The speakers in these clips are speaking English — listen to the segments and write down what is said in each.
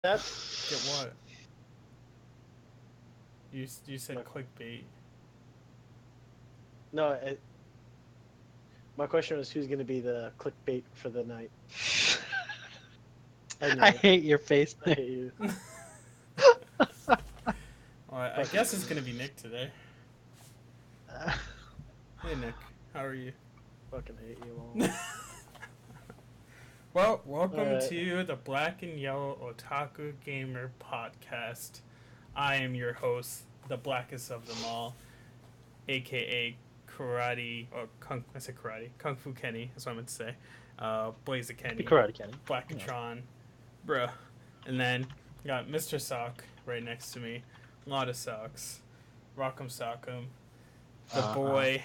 that? Get what? You said clickbait. No, my question was who's going to be the clickbait for the night. I knew I it. hate your face. I hate you. Well, I guess it's gonna be Nick today. Hey Nick, how are you? Fucking hate you all. Well, welcome Alright. to the Black and Yellow Otaku Gamer Podcast. I am your host, the blackest of them all, aka Karate or Kung. I said Karate, Kung Fu Kenny. That's what I meant to say. Blazer Kenny, Karate Kenny. Blackatron, bruh, and then got Mr. Sock right next to me. A lot of socks. Rock'em Sock'em. The boy,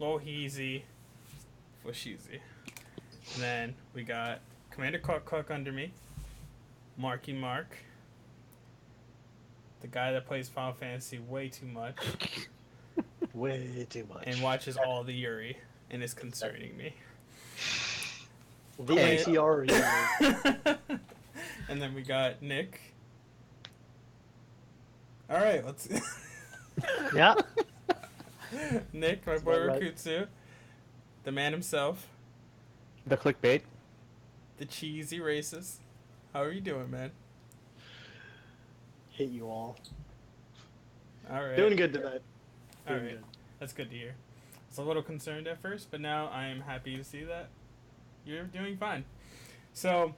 Loheezy, Fusheezy. And then we got Commander Cluck under me, Marky Mark, the guy that plays Final Fantasy way too much Way too much. and watches all the Yuri and is concerning me. The NTR. And then we got Nick. All right, let's. Yeah. Nick, my boy Rakutsu, the man himself, The clickbait. the cheesy racist. How are you doing, man? Hate you all. All right. Doing good tonight. All Doing right. good. That's good to hear. I was a little concerned at first, but now I am happy to see that you're doing fine. So,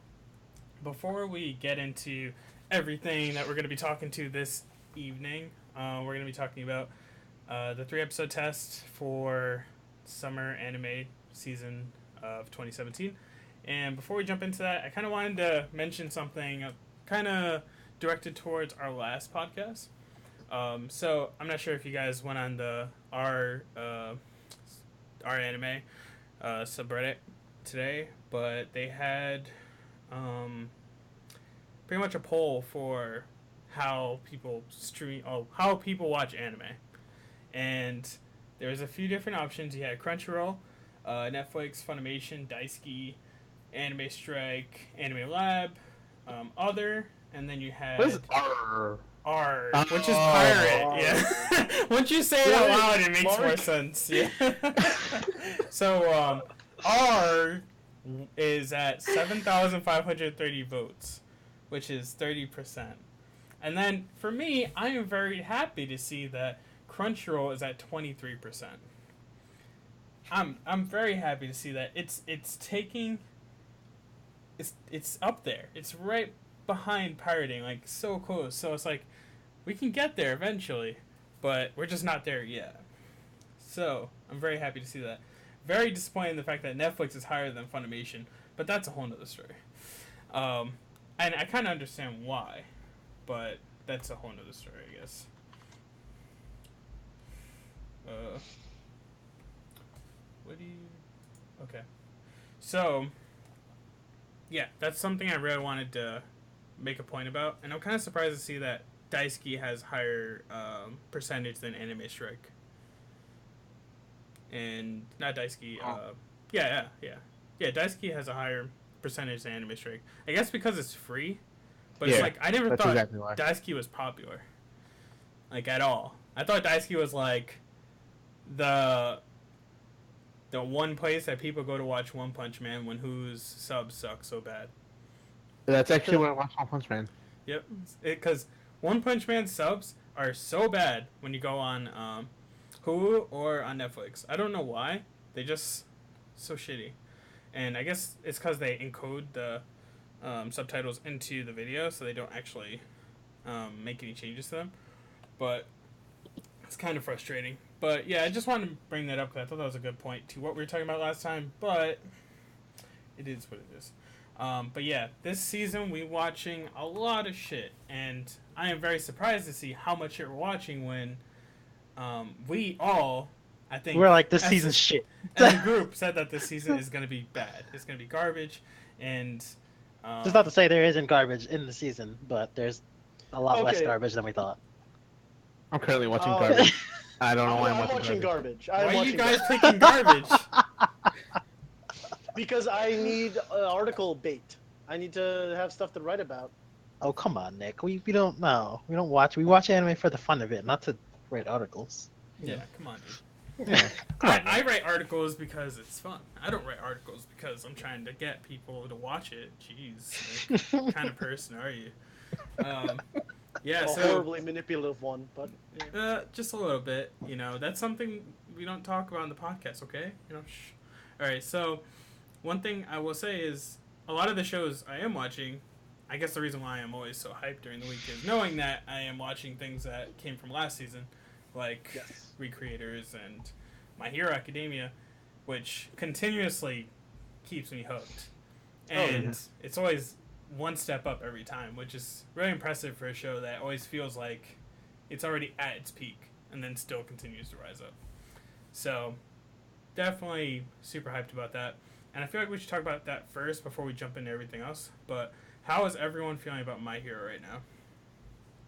before we get into everything that we're going to be talking to this evening, we're going to be talking about the 3-episode test for summer anime season of 2017. And before we jump into that, I kind of wanted to mention something kind of directed towards our last podcast. So I'm not sure if you guys went on the our anime subreddit today, but they had pretty much a poll for how people how people watch anime, and there was a few different options. You had Crunchyroll, Netflix, Funimation, Daisuke, Anime Strike, Anime Lab, other, and then you had What is R? R, which is pirate. R. Yeah. Once you say it out loud, it makes more sense. Yeah. So R is at 7,530 votes, which is 30%. And then for me, I am very happy to see that Crunchyroll is at 23%. I'm very happy to see that it's up there. It's right behind pirating, like so close. So it's like we can get there eventually, but we're just not there yet. So I'm very happy to see that. Very disappointed in the fact that Netflix is higher than Funimation, but that's a whole nother story. And I kind of understand why, but that's a whole nother story, I guess. What do you? Okay. So, yeah, that's something I really wanted to make a point about, and I'm kind of surprised to see that Daisuke has higher percentage than Anime Strike. And not Daisuke. Yeah. Daisuke has a higher percentage than Anime Strike. I guess because it's free, but it's like I never thought exactly Daisuke was popular, like at all. I thought Daisuke was like the one place that people go to watch One Punch Man when whose subs suck so bad. That's actually when I watched One Punch Man. Yep, because One Punch Man subs are so bad when you go on Hulu or on Netflix. I don't know why. They just so shitty. And I guess it's because they encode the subtitles into the video, so they don't actually make any changes to them. But it's kind of frustrating. But yeah, I just wanted to bring that up because I thought that was a good point to what we were talking about last time. But it is what it is. But yeah, this season we're watching a lot of shit, and I am very surprised to see how much shit we're watching when we all, I think, we're like, this season's shit. As a group said that this season is going to be bad. It's going to be garbage, and Just not to say there isn't garbage in the season, but there's a lot less garbage than we thought. I'm currently watching garbage. I don't know why I'm watching garbage. Why are you guys picking garbage? Because I need article bait. I need to have stuff to write about. Oh, come on, Nick. We don't know. We don't watch. We watch anime for the fun of it, not to write articles. Yeah, come on, dude. Yeah, come on. I write articles because it's fun. I don't write articles because I'm trying to get people to watch it. Jeez, like, what kind of person are you? Um, yeah, A so horribly manipulative one, but yeah. just a little bit. You know, that's something we don't talk about in the podcast. Okay, you know. Shh. All right. So one thing I will say is a lot of the shows I am watching. I guess the reason why I'm always so hyped during the week is knowing that I am watching things that came from last season, like Yes. Recreators and My Hero Academia, which continuously keeps me hooked. And it's always one step up every time, which is really impressive for a show that always feels like it's already at its peak and then still continues to rise up. So, definitely super hyped about that. And I feel like we should talk about that first before we jump into everything else. But how is everyone feeling about My Hero right now?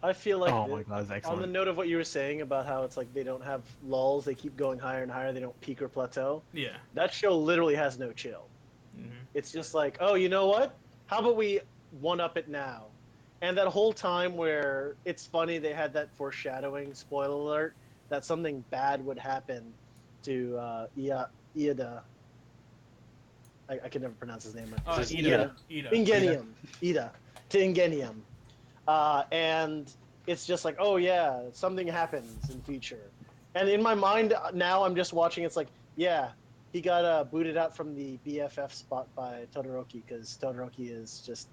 I feel like Oh my god, it's on the excellent. note of what you were saying about how it's like they don't have lulls, they keep going higher and higher, they don't peak or plateau. Yeah. That show literally has no chill. Mm-hmm. It's just like, oh, you know what? How about we one up it now? And that whole time where it's funny, they had that foreshadowing, spoiler alert, that something bad would happen to Iida. I can never pronounce his name. It's Ida. Ingenium. Ida. To Ingenium. And it's just like, oh yeah, something happens in future. And in my mind now, I'm just watching. It's like, yeah, he got booted out from the BFF spot by Todoroki because Todoroki is just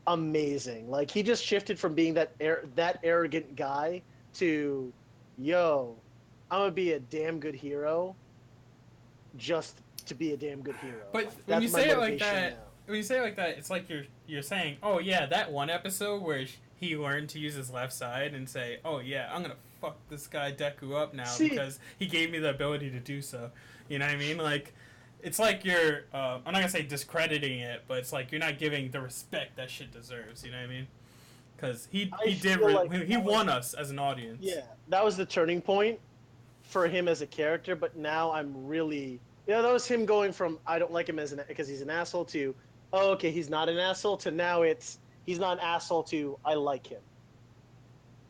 amazing. Like he just shifted from being that arrogant guy to, yo, I'm gonna be a damn good hero, just to be a damn good hero. But Like, when that's you my say it like motivation that, now. when you say it like that, it's like you're saying, oh yeah, that one episode where he learned to use his left side and say, oh yeah, I'm gonna fuck this guy Deku up now See- because he gave me the ability to do so. You know what I mean? Like, it's like you're I'm not gonna say discrediting it, but it's like you're not giving the respect that shit deserves. You know what I mean? Because he I did feel like he that was- won us as an audience. Yeah, that was the turning point for him as a character. But now I'm really, that was him going from I don't like him as because he's an asshole to, oh okay, he's not an asshole, to now it's he's not an asshole to I like him.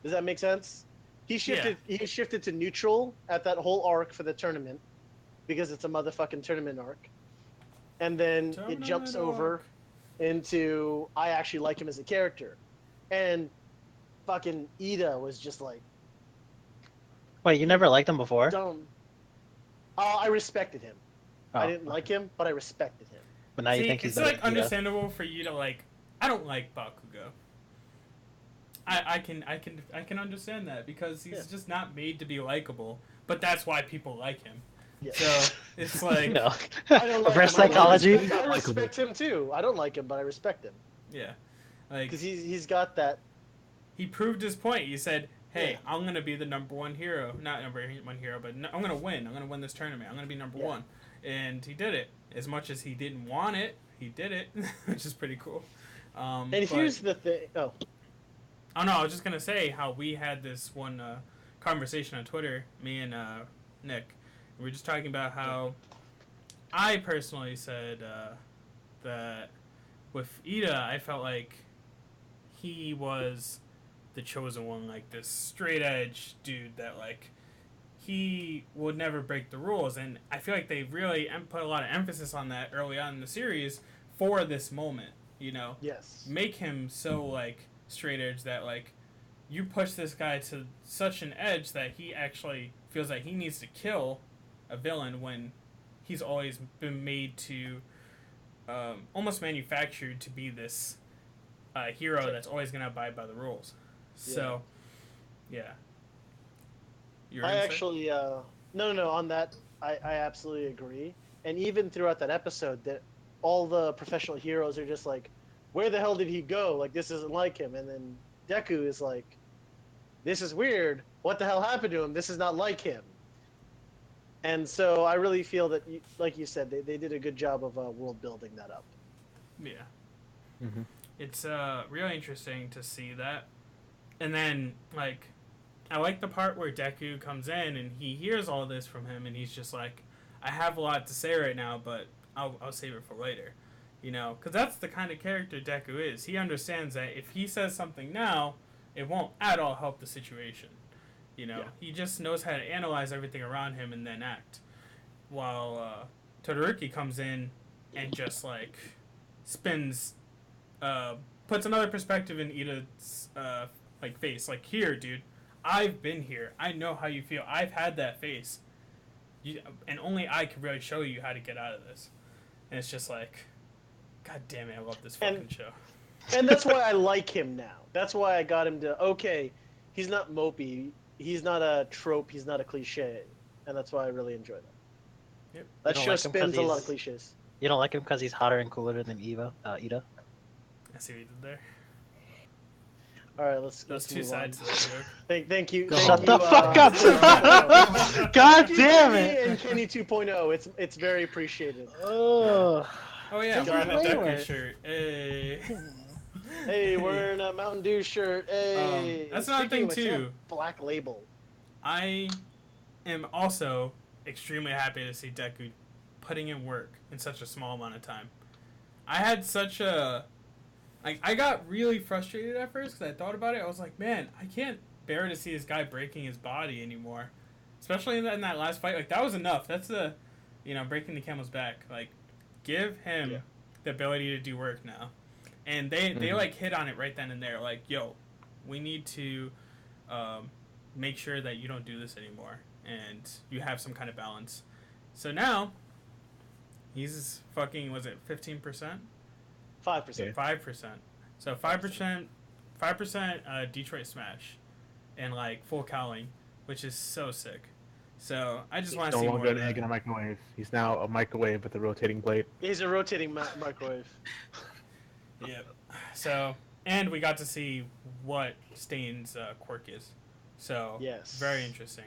Does that make sense? He shifted to neutral at that whole arc for the tournament because it's a motherfucking tournament arc, and then it jumps over into I actually like him as a character, and fucking Ida was just like Wait, you never liked him before? dumb. I respected him. Oh, I didn't like him, but I respected him. but now you See, think he's it's better like than Ida. understandable for you to like. I don't like Bakugo. I can understand that because he's just not made to be likable. But that's why people like him. Yeah. So it's like No. I don't like Reverse him. psychology. I respect him too. I don't like him, but I respect him yeah, like because he's got that. he proved his point. He said, "Hey, Yeah. I'm gonna be the number one hero, not number one hero, but I'm gonna win. I'm gonna win this tournament. I'm gonna be number one." And he did it. As much as he didn't want it, he did it, which is pretty cool. And here's the thing. Oh, no, I was just gonna say how we had this one conversation on Twitter, me and Nick. We were just talking about how I personally said that with Ida, I felt like he was the chosen one, like this straight edge dude that like he would never break the rules, and I feel like they really put a lot of emphasis on that early on in the series for this moment. You know, yes. make him so like straight edge that like you push this guy to such an edge that he actually feels like he needs to kill a villain when he's always been made to almost manufactured to be this hero that's always going to abide by the rules. So yeah, I actually no on that I absolutely agree. And even throughout that episode, that all the professional heroes are just like, where the hell did he go? Like, this isn't like him. And then Deku is like, this is weird. What the hell happened to him? This is not like him. And so I really feel that, like you said, they did a good job of world building that up. Yeah. Mhm. It's really interesting to see that. And then, like, I like the part where Deku comes in and he hears all this from him and he's just like, I have a lot to say right now, but I'll save it for later. You know, because that's the kind of character Deku is. He understands that if he says something now, it won't at all help the situation. You know, he just knows how to analyze everything around him and then act. While Todoroki comes in and just like spins, puts another perspective in Ida's like face. Like, here, dude, I've been here. I know how you feel. I've had that face, and only I can really show you how to get out of this. And it's just like, God damn it, I love this fucking show. And that's why I like him now. That's why I got him to, okay, he's not mopey, he's not a trope, he's not a cliche. And that's why I really enjoy that. Yep. That show like him 'cause spins a lot of he's- cliches. You don't like him because he's hotter and cooler than Ida? I see what you did there. All right, let's Those two move on. sides of the joke. Thank you. Shut thank the you, fuck up! God damn it! And Kenny 2.0, it's very appreciated. Oh. Oh yeah, I'm Just wearing a wait, Deku wait. shirt. Hey. Hey, wearing a Mountain Dew shirt. Hey. That's another Speaking thing, of which, too. yeah, Black Label. I am also extremely happy to see Deku putting in work in such a small amount of time. I had such a... I got really frustrated at first because I thought about it. I was like, man, I can't bear to see this guy breaking his body anymore. Especially in that last fight. Like, that was enough. That's the, breaking the camel's back. Like, give him the ability to do work now. And they like, hit on it right then and there. Like, yo, we need to make sure that you don't do this anymore. And you have some kind of balance. So now, he's fucking, was it 15%? 5%. 5%. So 5% Detroit Smash. And, like, full cowling, which is so sick. So, I just want to No see more longer of an that. egg in a microwave. He's now a microwave with a rotating blade. He's a rotating microwave. Yep. So, and we got to see what Stain's quirk is. So, Yes. very interesting.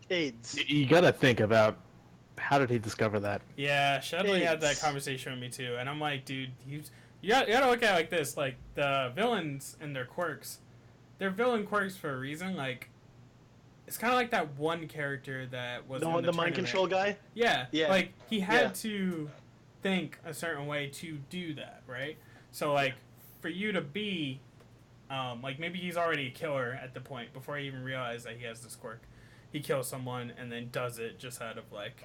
AIDS. You gotta think about how did he discover that? Yeah, Shedley had that It's- conversation with me too, and I'm like, dude, you gotta look at it like this. Like, the villains and their quirks, they're villain quirks for a reason. Like, it's kind of like that one character that was in The mind tournament. control guy? Yeah, Yeah. like, he had Yeah. to think a certain way to do that, right? So, like, for you to be, like, maybe he's already a killer at the point before he even realized that he has this quirk. He kills someone and then does it just out of, like,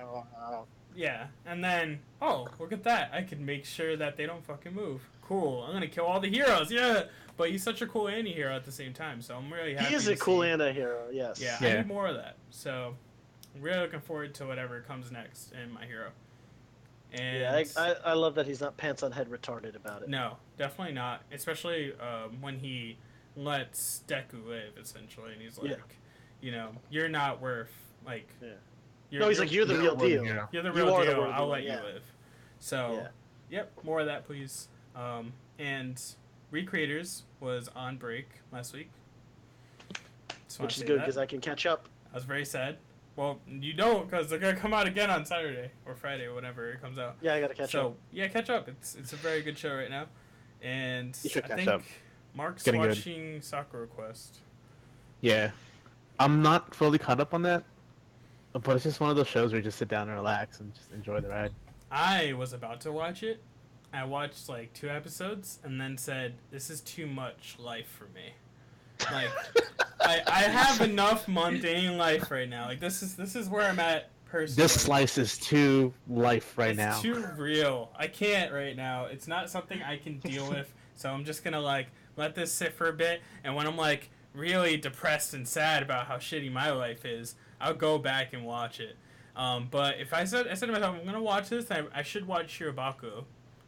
yeah. And then, oh, look at that. I can make sure that they don't fucking move. Cool. I'm gonna kill all the heroes, yeah! But he's such a cool anti-hero at the same time, so I'm really happy He is to a cool see. anti-hero, yes. Yeah, Yeah. I need more of that. So, I'm really looking forward to whatever comes next in My Hero. And Yeah, I love that he's not pants on head retarded about it. no, definitely not. Especially when he lets Deku live, essentially, and he's like, you're not worth, like, Yeah. you're, No, he's like, you're the real deal. Yeah. you're the you real are the deal. worthy I'll one, let you yeah. live. So, yep, more of that, please. And Recreators was on break last week. Just wanna Which is say good that. because I can catch up. I was very sad. Well, you don't, because they're gonna come out again on Saturday or Friday or whenever it comes out. Yeah, I gotta catch so up. yeah, catch up. It's a very good show right now, and You should I catch think up. Mark's Getting good. watching Sakura Quest. Yeah. I'm not fully caught up on that, but it's just one of those shows where you just sit down and relax and just enjoy the ride. I was about to watch it. I watched like 2 episodes and then said, "This is too much life for me." Like, I have enough mundane life right now. Like, this is where I'm at personally. This slice is too life right It's now. too real. I can't right now. It's not something I can deal with. So I'm just gonna like let this sit for a bit. And when I'm like really depressed and sad about how shitty my life is, I'll go back and watch it. But if I said to myself, I'm gonna watch this, I should watch Shirabaku,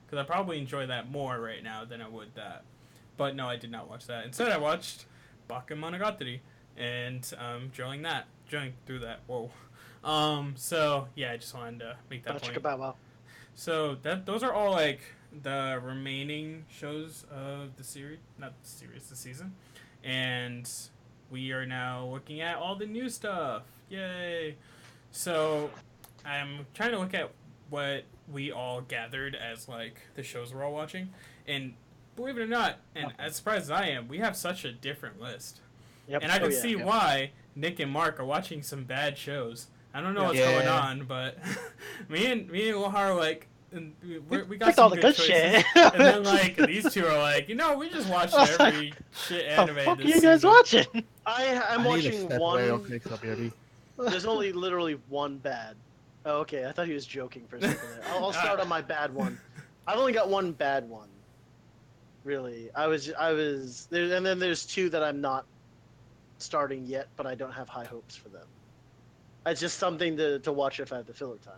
because I probably enjoy that more right now than I would that. But no, I did not watch that. Instead, I watched Bakemonogatari, and drilling through that. Whoa. So yeah, I just wanted to make that point. Wow. So those are all like the remaining shows of the series, not the series, the season, and we are now looking at all the new stuff. Yay! So I'm trying to look at what we all gathered as like the shows we're all watching, and believe it or not, and as surprised as I am, we have such a different list. Yep. And I can yeah. see why Nick and Marc are watching some bad shows. I don't know what's Yeah. going on, but me and Lohar are like, and we got picked some all the good choices. shit. And then like these two are like, we just watched every shit anime The fuck are this you guys season. watching? I'm I need to watching step away real one. quick, so I'll be ready. There's only literally one bad. Oh, okay. I thought he was joking for a second there. I'll start on my bad one. I've only got one bad one. Really, I was there, and then there's two that I'm not starting yet, but I don't have high hopes for them. It's just something to watch if I have the filler time.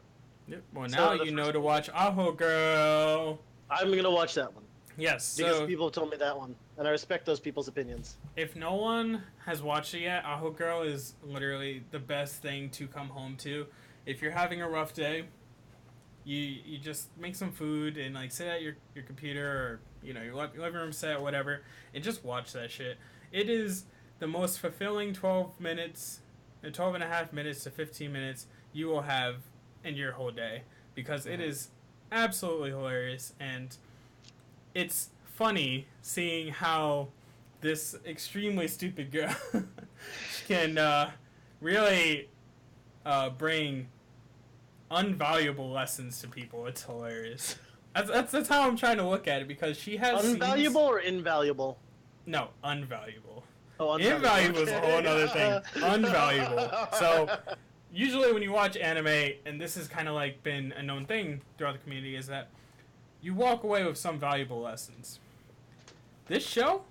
Yep. Well, So now the you know first to one- watch Aho Girl. I'm gonna watch that one Yes. because So people have told me that one, and I respect those people's opinions. if no one has watched it yet, Aho Girl is literally the best thing to come home to. If you're having a rough day, you just make some food and like sit at your computer or your living room set, whatever, and just watch that shit. It is the most fulfilling 12 and a half minutes to 15 minutes you will have in your whole day, because it is absolutely hilarious, and it's funny seeing how this extremely stupid girl can really bring unvaluable lessons to people. It's hilarious. That's how I'm trying to look at it, because she has Unvaluable or invaluable? No, unvaluable. Oh, Invaluable is a whole other thing. Unvaluable. So usually when you watch anime, and this has kind of like been a known thing throughout the community, is that you walk away with some valuable lessons. This show,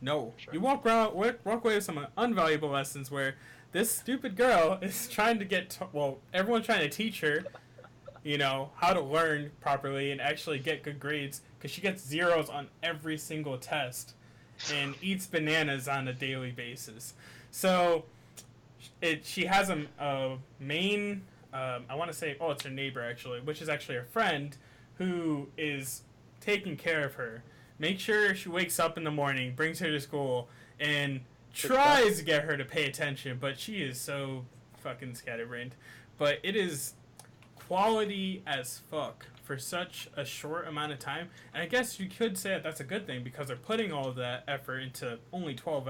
no, sure. you walk away with some unvaluable lessons where this stupid girl is trying to everyone's trying to teach her, how to learn properly and actually get good grades, because she gets zeros on every single test and eats bananas on a daily basis. So she has a main, I want to say, it's her neighbor actually, which is actually her friend, who is taking care of her. Make sure she wakes up in the morning, brings her to school, and tries to get her to pay attention, but she is so fucking scatterbrained. But it is quality as fuck for such a short amount of time, and I guess you could say that that's a good thing, because they're putting all of that effort into only 12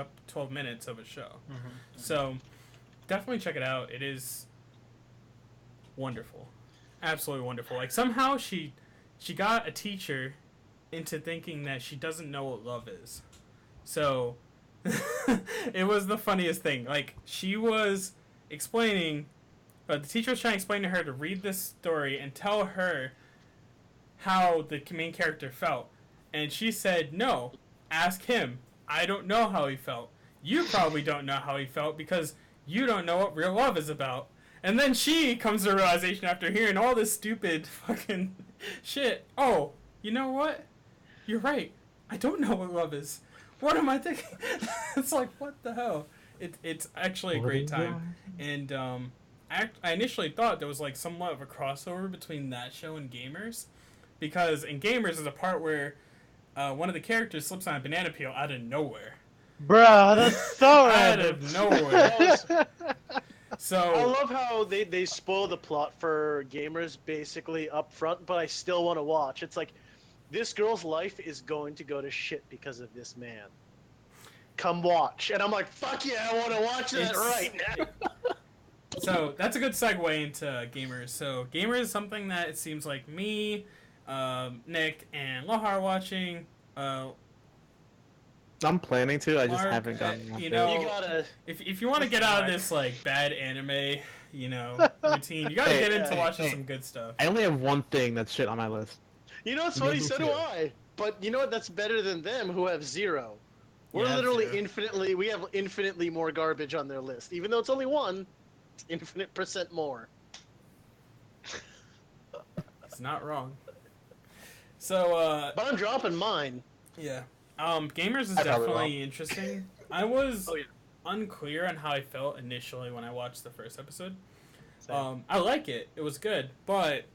minutes of a show. Mm-hmm. So definitely check it out. It is wonderful, absolutely wonderful. Like somehow she got a teacher into thinking that she doesn't know what love is. So it was the funniest thing. Like she was explaining, but the teacher was trying to explain to her to read this story and tell her how the main character felt, and she said, "No, ask him. I don't know how he felt. You probably don't know how he felt because you don't know what real love is about." And then she comes to a realization after hearing all this stupid fucking shit. Oh, you know what? You're right. I don't know what love is. What am I thinking? It's like, what the hell? It's actually a great time. And I initially thought there was like somewhat of a crossover between that show and Gamers, because in Gamers there's a part where one of the characters slips on a banana peel out of nowhere. Bro, that's so Out random. of nowhere. So I love how they spoil the plot for Gamers basically up front, but I still want to watch. It's like, this girl's life is going to go to shit because of this man. Come watch. And I'm like, fuck yeah, I want to watch that right now. So that's a good segue into Gamers. So Gamers is something that it seems like me, Nick, and Lohar are watching. I'm planning to. I just Mark, haven't gotten. you You know, You gotta. if you want to get out of this like bad anime, routine, you gotta get into watching some good stuff. I only have one thing that's shit on my list. You know what's funny? So do I. But you know what? That's better than them, who have zero. We're Yeah, literally zero. we have infinitely more garbage on their list. Even though it's only one, it's infinite percent more. It's not wrong. So But I'm dropping mine. yeah, Gamers is I probably definitely interesting. I was Oh, yeah. unclear on how I felt initially when I watched the first episode. Same. I like it. It was good, but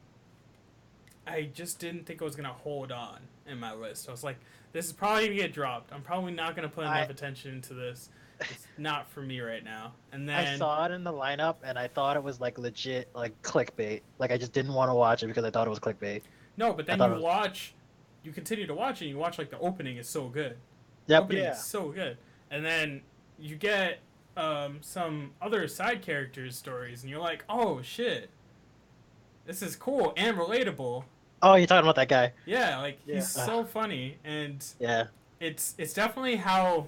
I just didn't think it was gonna hold on in my list. I was like, this is probably gonna get dropped. I'm probably not gonna put enough attention into this. It's not for me right now. And then I saw it in the lineup and I thought it was like legit like clickbait. Like I just didn't want to watch it because I thought it was clickbait. no, but then I thought you it was- watch, you continue to watch it. And you watch like the opening is so good. Yep. Opening Yeah. is so good, and then you get some other side characters' stories, and you're like, oh shit, this is cool and relatable. Oh, you're talking about that guy? Yeah, like Yeah. he's so funny, and Yeah. it's definitely how,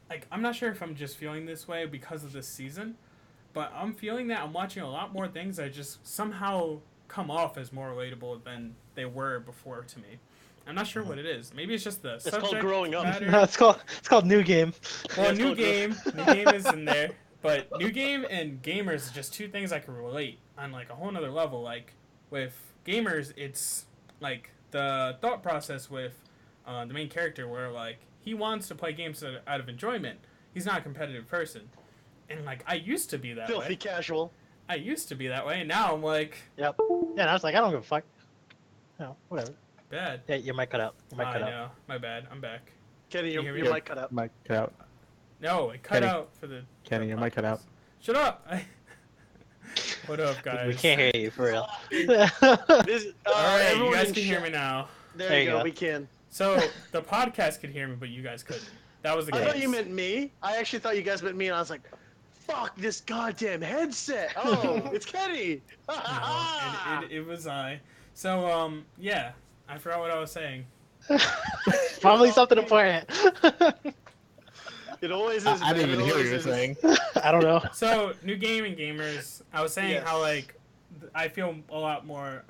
like, I'm not sure if I'm just feeling this way because of this season, but I'm feeling that I'm watching a lot more things that just somehow come off as more relatable than they were before to me. I'm not sure what it is. Maybe it's just the It's called subject growing up. matter. No, it's called New Game. Well, Yeah, it's called New Game is in there, but New Game and Gamers is just two things I can relate on like a whole nother level. Like with Gamers, it's like the thought process with the main character where like he wants to play games out of enjoyment. He's not a competitive person, and like I used to be that Filthy way. casual. I used to be that way, and now I'm like Yep. Yeah, and I was like, I don't give a fuck. No, whatever. bad. Yeah, your mic cut out. Your mic I cut out. know, my bad. I'm back. Kenny, You hear me? your mic cut out. Mic cut out. No, it cut Kenny. out for the. Kenny, your mic cut out. Shut up! What up, guys? We can't hear you for real. This, All right, you everyone guys in can hear chat- me now. There you go. We can. So the podcast could hear me, but you guys couldn't. That was the I case. thought you meant me. I actually thought you guys meant me, and I was like, "Fuck this goddamn headset!" Oh, it's Kenny. No, it was I. So yeah, I forgot what I was saying. Probably something important. It always is. I didn't man. even It hear what always you were is. saying. I don't know. So new game and gamers. I was saying Yes. how like I feel a lot more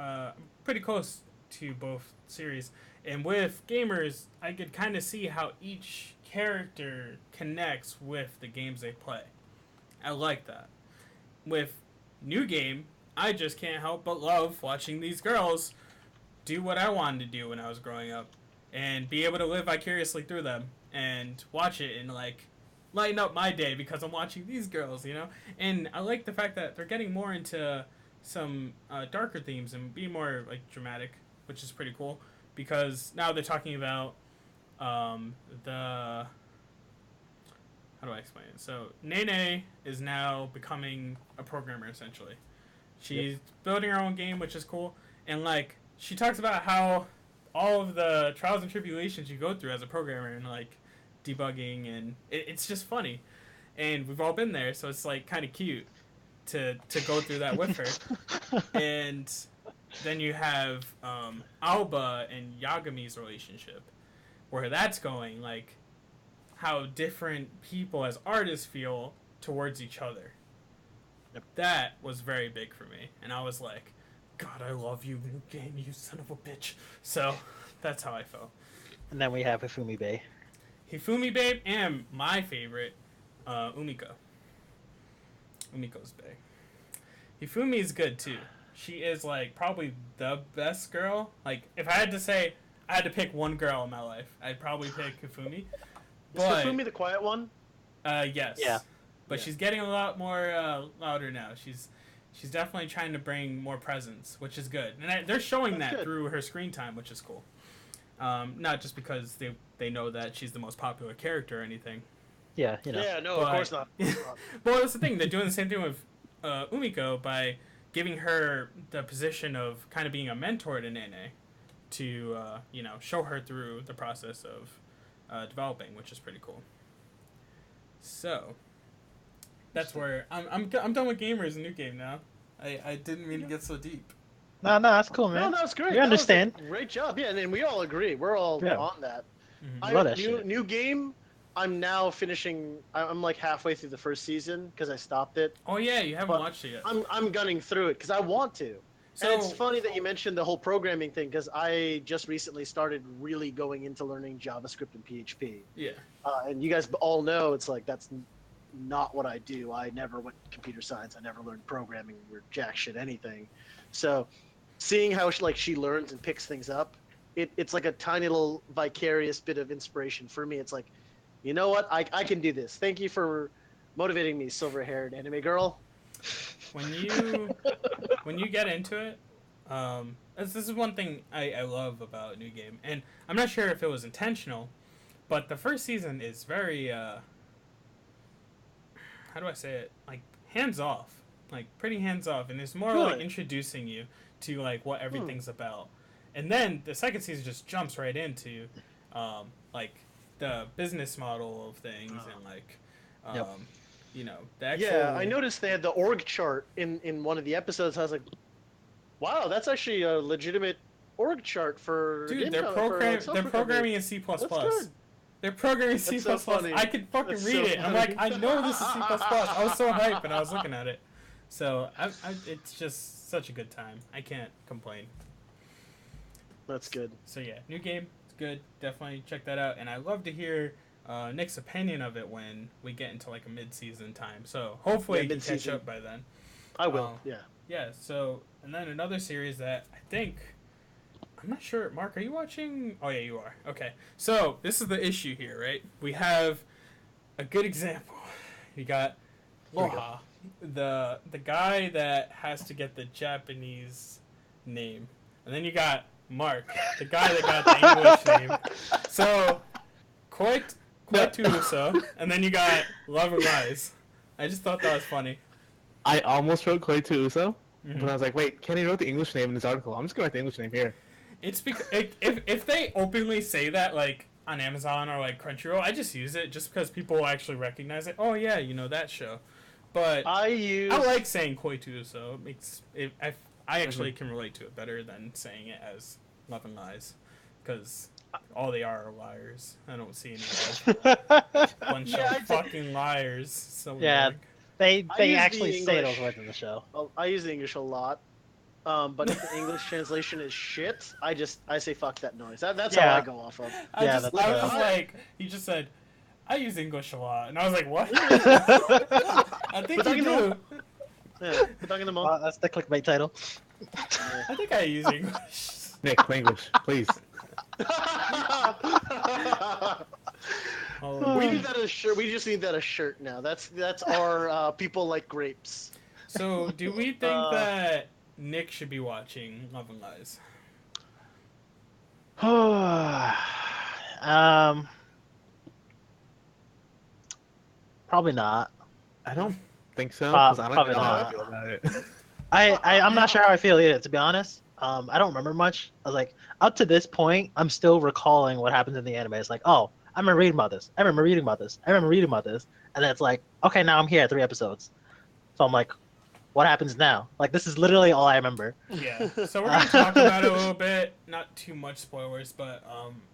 pretty close to both series, and with gamers, I could kind of see how each character connects with the games they play. I like that. With new game, I just can't help but love watching these girls do what I wanted to do when I was growing up, and be able to live vicariously through them and watch it and like lighten up my day because I'm watching these girls, you know. And I like the fact that they're getting more into some darker themes and being more like dramatic, which is pretty cool because now they're talking about the how do I explain it? So Nene is now becoming a programmer essentially. She's building her own game, which is cool, and like she talks about how all of the trials and tribulations you go through as a programmer and like debugging, and it's just funny, and we've all been there, so it's like kind of cute to go through that with her. And then you have Alba and Yagami's relationship, where that's going, like how different people as artists feel towards each other. Yep. That was very big for me, and I was like, God, I love you, new game, you son of a bitch. So that's how I felt. And then we have Hifumi Bay. Hifumi Babe and my favorite, Umiko. Umiko's Bae. Hifumi is good too. She is like probably the best girl. Like if I had to say, I had to pick one girl in my life, I'd probably pick Hifumi. Is But Hifumi the quiet one? yes. Yeah. But Yeah. she's getting a lot more louder now. She's definitely trying to bring more presence, which is good. And they're showing That's that good. through her screen time, which is cool. Not just because they know that she's the most popular character or anything. Yeah, you know. Yeah, no, But- of course not. Well, that's the thing. They're doing the same thing with Umiko by giving her the position of kind of being a mentor to Nene to, show her through the process of developing, which is pretty cool. So, that's where I'm done with gamers and new game now. I didn't mean to get so deep. No, that's cool, No, man. that was great. We That was a understand. great job. Yeah, and we all agree. We're all Yeah. on that. Mhm. Love that shit. New game. I'm now finishing. I'm like halfway through the first season because I stopped it. Oh yeah, you haven't But watched it yet. I'm gunning through it because I want to. So And it's funny that you mentioned the whole programming thing because I just recently started really going into learning JavaScript and PHP. yeah. And you guys all know it's like that's not what I do. I never went to computer science. I never learned programming or jack shit anything. So seeing how she learns and picks things up, it's like a tiny little vicarious bit of inspiration for me. It's like, you know what? I can do this. Thank you for motivating me, silver-haired anime girl. When you get into it, this is one thing I love about New Game, and I'm not sure if it was intentional, but the first season is very how do I say it, like hands off, like pretty hands off, and it's more like Really? introducing you to like what everything's about, and then the second season just jumps right into like the business model of things and like Yep. the actual Yeah, I noticed they had the org chart in one of the episodes. I was like, wow, that's actually a legitimate org chart for Dude, game they're co- program for they're software programming company. in C++. That's good. They're programming C++. That's so funny. I could fucking That's read so it. I'm like, I funny. know this is C++. I was so hyped when I was looking at it. So it's just such a good time. I can't complain. That's good. So yeah, new game. It's good. Definitely check that out. And I love to hear Nick's opinion of it when we get into like a mid-season time. So hopefully you can catch mid-season. up by then. I will. Yeah. Yeah. So and then another series that I think. I'm not sure. Mark, are you watching? Oh, yeah, you are. Okay. So, this is the issue here, right? We have a good example. You got Loha, the guy that has to get the Japanese name. And then you got Mark, the guy that got the English name. So, quite to Uso. And then you got Love and Lies. I just thought that was funny. I almost wrote Koitu Uso, Mhm. but I was like, wait, Kenny wrote the English name in his article. I'm just going to write the English name here. It's because if they openly say that like on Amazon or like Crunchyroll, I just use it just because people will actually recognize it. Oh yeah, you know that show. But I like saying Koitu, so it makes it. I actually can relate to it better than saying it as Love and Lies, because all they are liars. I don't see any love. Bunch of fucking liars. So Yeah. boring. They actually say those words in the show. I use the English a lot. But if the English translation is shit, I say fuck that noise. That's how I go off of. I was fair. like, he just said, I use English a lot, and I was like, what? I think you do. Yeah, talking to Well, that's the clickbait title. I think I use English. Nick, language, please. We need that as a shirt. We just need that as a shirt now. That's our people like grapes. So, do we think that Nick should be watching Love and Lies? Probably not. I don't think so, because I don't Probably know how I not. feel about it. I'm not sure how I feel either, to be honest. I don't remember much. I was like, up to this point, I'm still recalling what happens in the anime. It's like, oh, I remember reading about this. I remember reading about this. I remember reading about this. And then it's like, okay, now I'm here at 3 episodes. So I'm like, what happens now? Like, this is literally all I remember. Yeah. So we're gonna talk about it a little bit. Not too much spoilers, but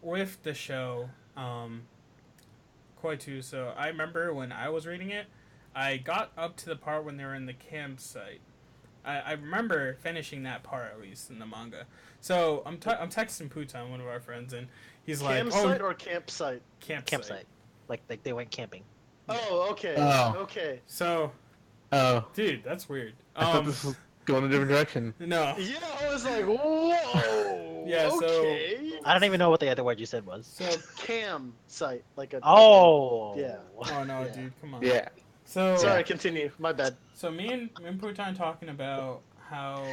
with the show, Koitu. So I remember when I was reading it, I got up to the part when they were in the campsite. I remember finishing that part at least in the manga. So I'm texting Putan, one of our friends, and he's like, campsite or campsite? Campsite. Like they went camping. Oh, okay. Oh. Okay. So, dude, that's weird. I thought this was going a different direction. No. Yeah, I was like, whoa. Yeah, so- okay. I don't even know what the other word you said was. So, Cam site, like a. Oh. Yeah. oh no, Yeah. dude, come on. Yeah. So Sorry, continue. My bad. So me and Putan talking about how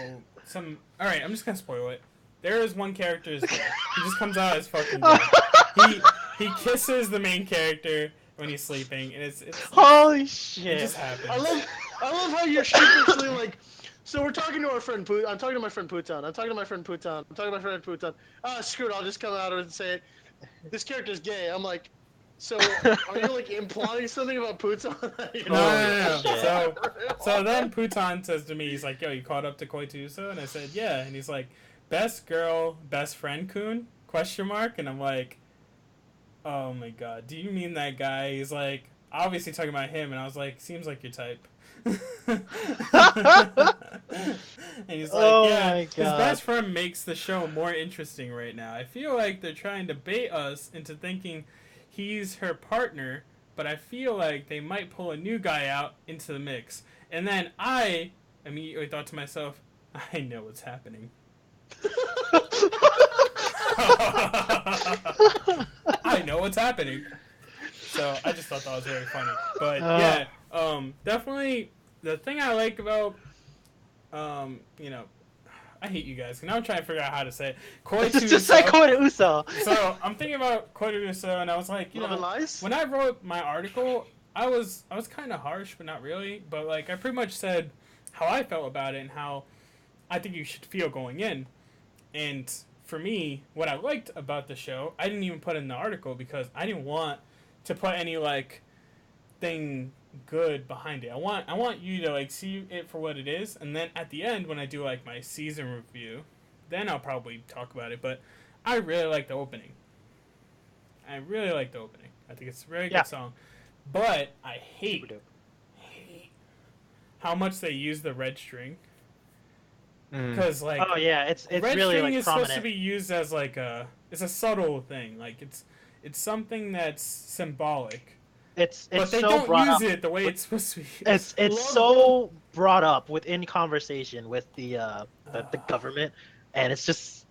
some. All right, I'm just gonna spoil it. There is one character is gay. He just comes out as fucking gay. He kisses the main character when he's sleeping, and it's Holy it shit. just happens. I love how you're sheepishly like. So we're talking to our friend Putan. I'm talking to my friend Putan. I'm talking to my friend Putan. I'm talking to my friend Putan. Ah, screw it. I'll just come out and say it. This character's gay. I'm like, so are you like implying something about Putan? No. shit. So then Putan says to me, he's like, "Yo, you caught up to Koituso?" And I said, "Yeah." And he's like, "Best girl, best friend, Kun?" Question mark. And I'm like, "Oh my god, do you mean that guy?" He's like, obviously talking about him, and I was like, "Seems like your type." And he's like, Oh "Yeah, my his God. best friend makes the show more interesting right now. I feel like they're trying to bait us into thinking he's her partner, but I feel like they might pull a new guy out into the mix." And then I immediately thought to myself, I know what's happening. I know what's happening. So I just thought that was very funny. But yeah, definitely the thing I like about, you know, I hate you guys. Now I'm trying to figure out how to say it. Koitu Just say Koitu Uso. So I'm thinking about Koitu Uso, and I was like, you Love and know, Lies? when I wrote my article, I was kind of harsh, but not really. But like, I pretty much said how I felt about it and how I think you should feel going in. And for me, what I liked about the show, I didn't even put in the article because I didn't want to put any like thing good behind it. I want you to like see it for what it is, and then at the end when I do like my season review, then I'll probably talk about it. But I really like the opening. I think it's a very Yeah. good song. But I Super hate dope. how much they use the red string. Mm. Because like Oh yeah, it's red really string like is prominent. supposed to be used as like it's a subtle thing. Like it's something that's symbolic. It's But they so don't brought use up. it the way with- it's supposed to be used. It's Love- so brought up within conversation with the government, and it's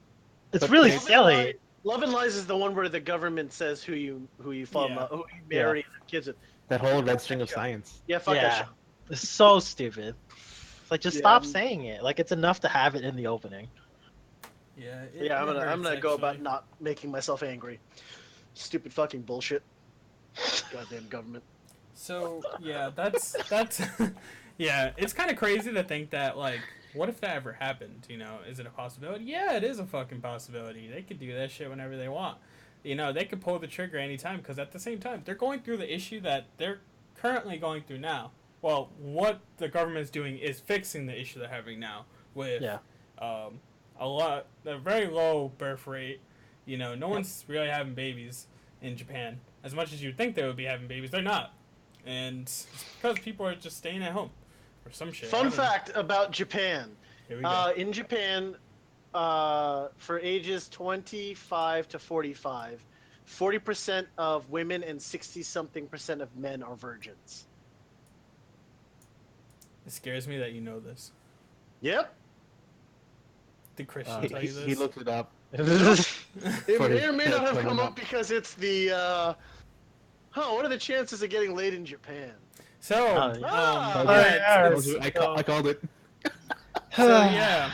But really they- silly. Love and Lies is the one where the government says who you fall in Yeah. love, who you marry, and have kids with. That whole red string of science. Yeah, fuck that Yeah, shit. it's so stupid. It's like just Yeah, stop I'm- saying it. Like it's enough to have it in the opening. Yeah, Yeah, I'm gonna hurts, go about actually. not making myself angry. Stupid fucking bullshit. Goddamn government. So yeah, that's yeah. It's kind of crazy to think that like, what if that ever happened? You know, is it a possibility? Yeah, it is a fucking possibility. They could do that shit whenever they want. You know, they could pull the trigger anytime because at the same time they're going through the issue that they're currently going through now. Well, what the government is doing is fixing the issue they're having now with Yeah. a very low birth rate. You know, no one's really having babies in Japan. As much as you'd think they would be having babies, they're not. And it's because people are just staying at home or some shit. I Fun don't know. fact about Japan. Here we go. In Japan, for ages 25 to 45, 40% of women and 60-something% of men are virgins. It scares me that you know this. Yep. Did Christian tell He, you this? he looked it up. It For may his or may not have coming come up up. because it's the. What are the chances of getting laid in Japan? So, Oh, yeah. Ah, yeah, yeah, it's- I called it. so yeah,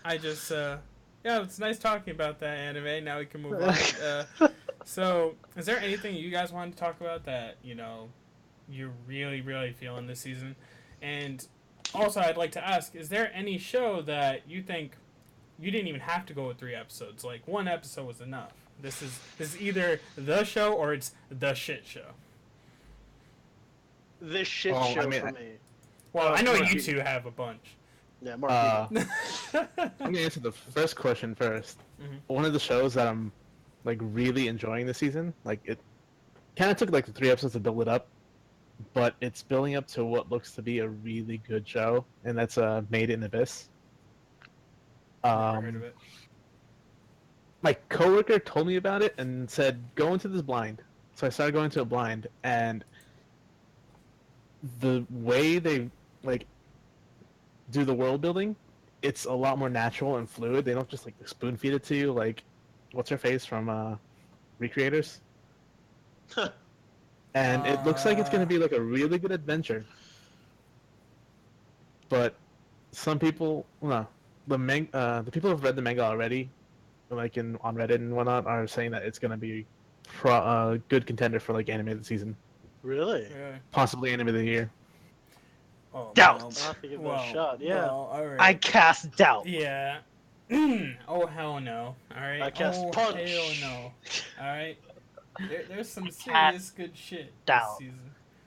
I just yeah, it's nice talking about that anime. Now we can move on. So, is there anything you guys wanted to talk about that you're really really feeling this season? And also, I'd like to ask: is there any show that you think you didn't even have to go with 3 episodes? Like 1 episode was enough. This is either the show or it's the shit show. This shit Oh, show I mean, for me. Well, I know Mark, you two have a bunch. Yeah, Mark. I'm gonna answer the first question first. Mhm. One of the shows that I'm like really enjoying this season, like it kind of took like the 3 episodes to build it up, but it's building up to what looks to be a really good show, and that's Made in Abyss. Never heard of it. My coworker told me about it and said go into this blind. So I started going to a blind, and the way they like do the world building, it's a lot more natural and fluid. They don't just like spoon feed it to you like what's her face from Recreators. And it looks like it's going to be like a really good adventure. But some people, no, the people who've read the manga already, like on Reddit and whatnot, are saying that it's going to be a good contender for like anime of the season, Really? Yeah. possibly anime of the year. Oh, Doubt. I'll have to give that well, a shot. Yeah. well, all right. I cast doubt. Yeah. Oh hell no! All right. I cast oh punch. hell no! All right. There's some Cast serious good shit down. this season.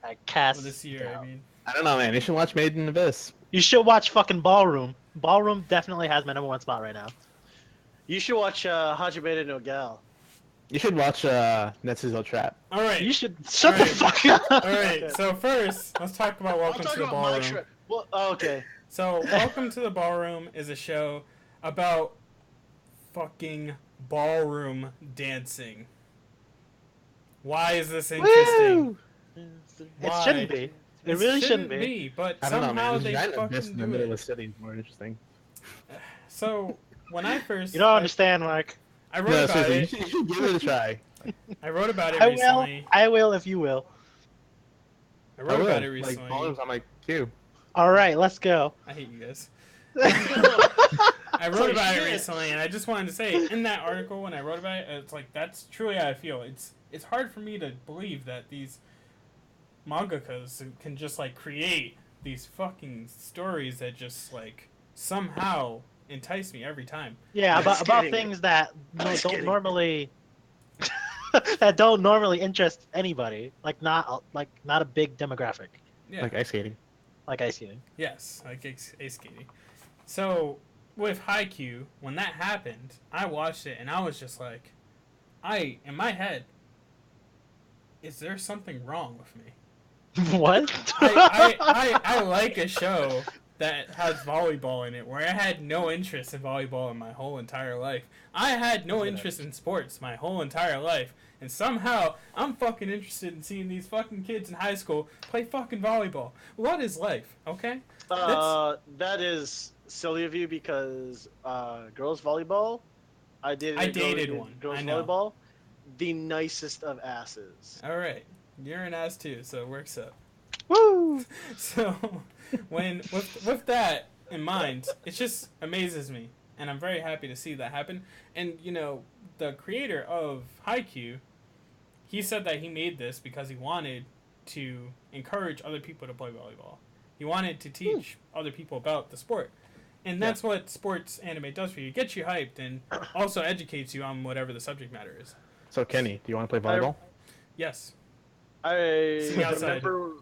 I cast Well, this year, doubt. I mean. I don't know, man. You should watch Made in Abyss. You should watch fucking Ballroom. Ballroom definitely has my #1 spot right now. You should watch Hajime no Gal. You should watch Netsuzo Trap. All right. You should shut the Alright. fuck up. All right. So first, let's talk about I'll Welcome talk to the about my Ballroom. trip. Well, okay. So, Welcome to the Ballroom is a show about fucking ballroom dancing. Why is this interesting? It Why? shouldn't be. It really shouldn't be. But I don't know, somehow man. they Giant abyss fucking in the do middle of it. a city is more interesting. So, when I first... You don't understand, Mark. I wrote No, about seriously, it. you should give it a try. I wrote about it I will. recently. I will if you will. I wrote will. about it Like, recently. ballers, I'm like, Q. All right, let's go. I hate you guys. I wrote Holy about it shit. recently, and I just wanted to say, in that article, when I wrote about it, it's like, that's truly how I feel. It's hard for me to believe that these mangakas can just, like, create these fucking stories that just, like, somehow entice me every time. Yeah, Just about kidding. things that Just don't kidding. normally that don't normally interest anybody. Like not a big demographic, Yeah. Like ice skating. like ice skating. Yes, like ice skating. So, with Haikyuu, when that happened, I watched it and I was just like, in my head, is there something wrong with me? What? I like a show that has volleyball in it where I had no interest in volleyball in my whole entire life. I had no interest in sports my whole entire life. And somehow I'm fucking interested in seeing these fucking kids in high school play fucking volleyball. What is life, okay? That is silly of you because girls volleyball. I dated I a girl who dated did one. girls I know. volleyball. The nicest of asses. Alright. You're an ass too, so it works out. Woo! So when with that in mind, it just amazes me, and I'm very happy to see that happen. And the creator of Haikyuu, he said that he made this because he wanted to encourage other people to play volleyball. He wanted to teach other people about the sport. And that's what sports anime does for you. It gets you hyped and also educates you on whatever the subject matter is. So Kenny, do you want to play volleyball? Yes. I See outside. remember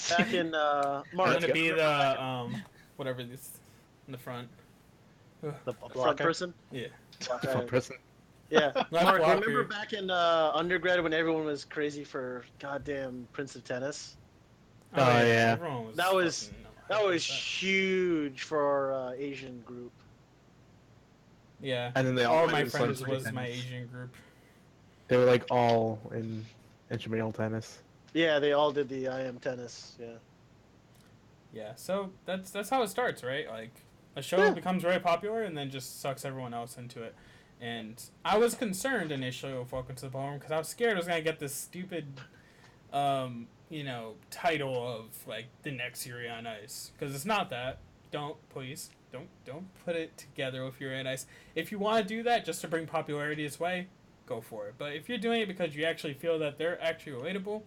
back in I'm March. gonna be the whatever this in the front. The front blocker. person. Yeah. Front person. Yeah, Left Mark. blocker. Remember back in undergrad when everyone was crazy for goddamn Prince of Tennis? Oh, yeah. Everyone That was- fucking That was hyped huge for our Asian group. Yeah. And then they All all my went to friends celebrity was my tennis. Asian group. They were like all in intramural tennis. Yeah, they all did the IM tennis. Yeah. Yeah, so that's how it starts, right? Like a show Yeah. becomes very popular and then just sucks everyone else into it. And I was concerned initially with Welcome to the Ballroom because I was scared I was gonna get this stupid, title of like the next Yuri on Ice because it's not that. Don't put it together with Yuri on Ice. If you want to do that just to bring popularity its way, go for it. But if you're doing it because you actually feel that they're actually relatable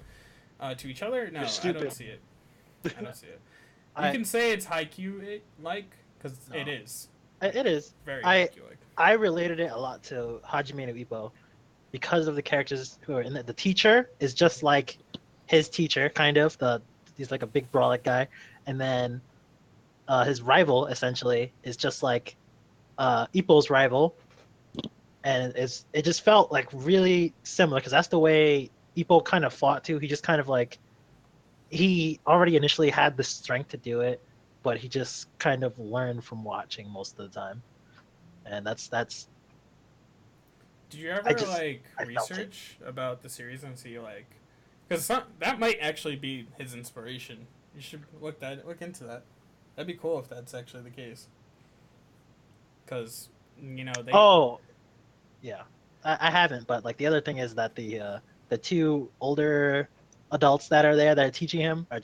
to each other, no, You're I stupid. don't see it. I don't see it. You I- can say it's Haikyuu like because No. it is It is. very I- Haikyuu like. I related it a lot to Hajime no Ippo because of the characters who are in it. The teacher is just like his teacher, kind of. He's like a big brolic guy, and then his rival essentially is just like Ippo's rival, and it just felt like really similar because that's the way Ippo kind of fought too. He just kind of like he already initially had the strength to do it, but he just kind of learned from watching most of the time, and that's Did you ever I felt research about the series and see like because that might actually be his inspiration. You should look into that. That'd be cool if that's actually the case. Because they. Oh, yeah. I haven't, but like the other thing is that the two older adults that are there that are teaching him are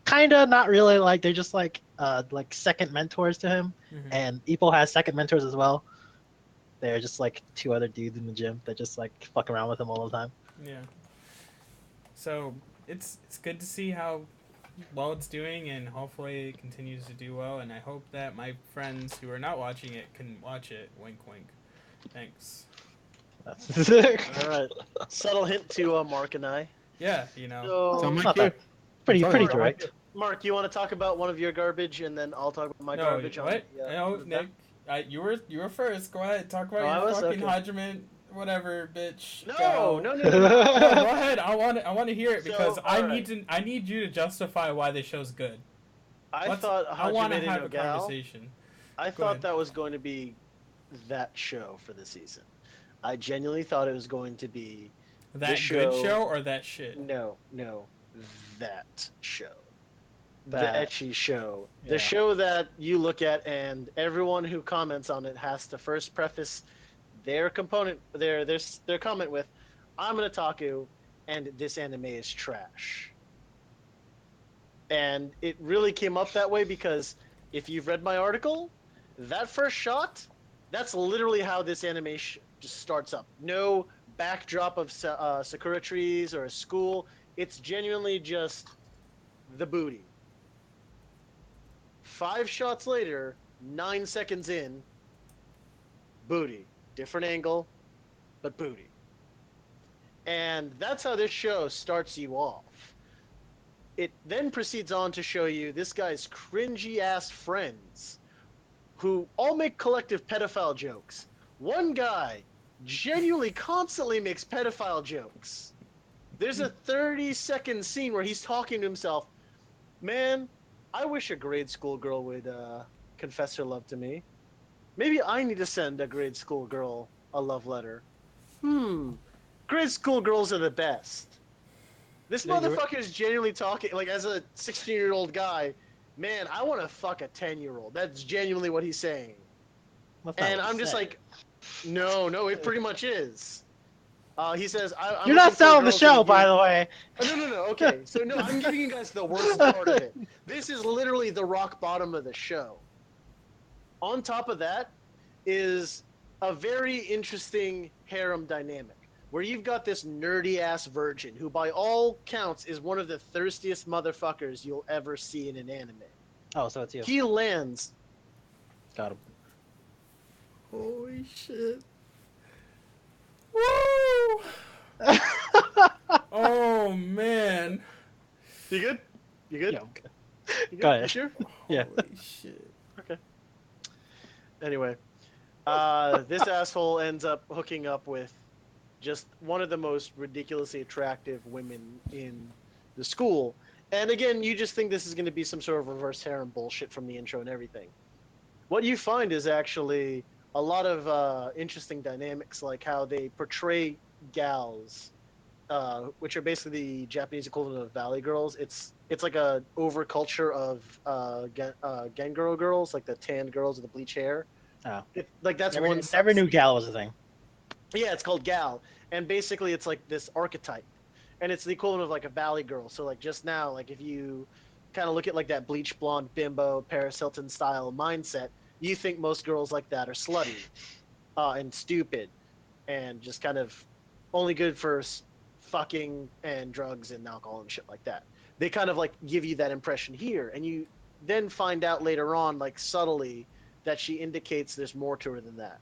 kind of not really like they're just like second mentors to him, Mhm. and Ippo has second mentors as well. They're just like two other dudes in the gym that just like fuck around with him all the time. Yeah. So it's good to see how well it's doing, and hopefully it continues to do well. And I hope that my friends who are not watching it can watch it. Wink, wink. Thanks. That's All right. Subtle hint to Mark and I. Yeah, So So, my not cue. that- pretty That's all right. direct. Mark, you want to talk about one of your garbage, and then I'll talk about my No, garbage. what? On the, No, the Nick. You were first. Go ahead. Talk about Oh, I your was? fucking Okay. Hajime, whatever, bitch. No, Go. no, no, No, no. go ahead. I want to hear it So, because alright. I need you to justify why the show's good. I thought I want to Hajime have no a Gal. conversation. I Go thought ahead. that was going to be that show for the season. I genuinely thought it was going to be That good show or that shit? no, that show. The That- ecchi show. yeah. The show that you look at and everyone who comments on it has to first preface their comment with, I'm an otaku and this anime is trash. And it really came up that way because if you've read my article, that first shot, that's literally how this anime just starts up. No backdrop of sakura trees or a school. It's genuinely just the booty. 5 shots later, 9 seconds in, booty. Different angle, but booty. And that's how this show starts you off. It then proceeds on to show you this guy's cringy ass friends who all make collective pedophile jokes. One guy genuinely constantly makes pedophile jokes. There's a 30-second scene where he's talking to himself. Man, I wish a grade school girl would confess her love to me. Maybe I need to send a grade school girl a love letter. Grade school girls are the best. This Yeah, motherfucker is genuinely talking, like, as a 16-year-old guy, man, I want to fuck a 10-year-old. That's genuinely what he's saying. That's not And what I'm he just said. like, no, it pretty much is. He says, I'm You're looking not for selling the girls in show, by the way. Oh, no, okay. So, no, I'm giving you guys the worst part of it. This is literally the rock bottom of the show. On top of that is a very interesting harem dynamic where you've got this nerdy ass virgin who, by all counts, is one of the thirstiest motherfuckers you'll ever see in an anime. Oh, so it's you. He lands. Got him. Holy shit. Woo! Oh man. You good? You good? Yeah, okay. You good? Go ahead. You sure? Yeah. Holy shit. Okay. Anyway, this asshole ends up hooking up with just one of the most ridiculously attractive women in the school. And again, you just think this is going to be some sort of reverse harem bullshit from the intro and everything. What you find is actually a lot of interesting dynamics, like how they portray gals, which are basically the Japanese equivalent of valley girls. It's like a overculture of Gengoro girls, like the tanned girls with the bleach hair. Oh. Like that's Never, one. never knew Gal was a thing. Yeah, it's called gal, and basically it's like this archetype, and it's the equivalent of like a valley girl. So like just now, like if you kind of look at like that bleach blonde bimbo Paris Hilton style mindset, you think most girls like that are slutty, and stupid, and just kind of only good for fucking and drugs and alcohol and shit like that. They kind of like give you that impression here, and you then find out later on, like subtly, that she indicates there's more to her than that.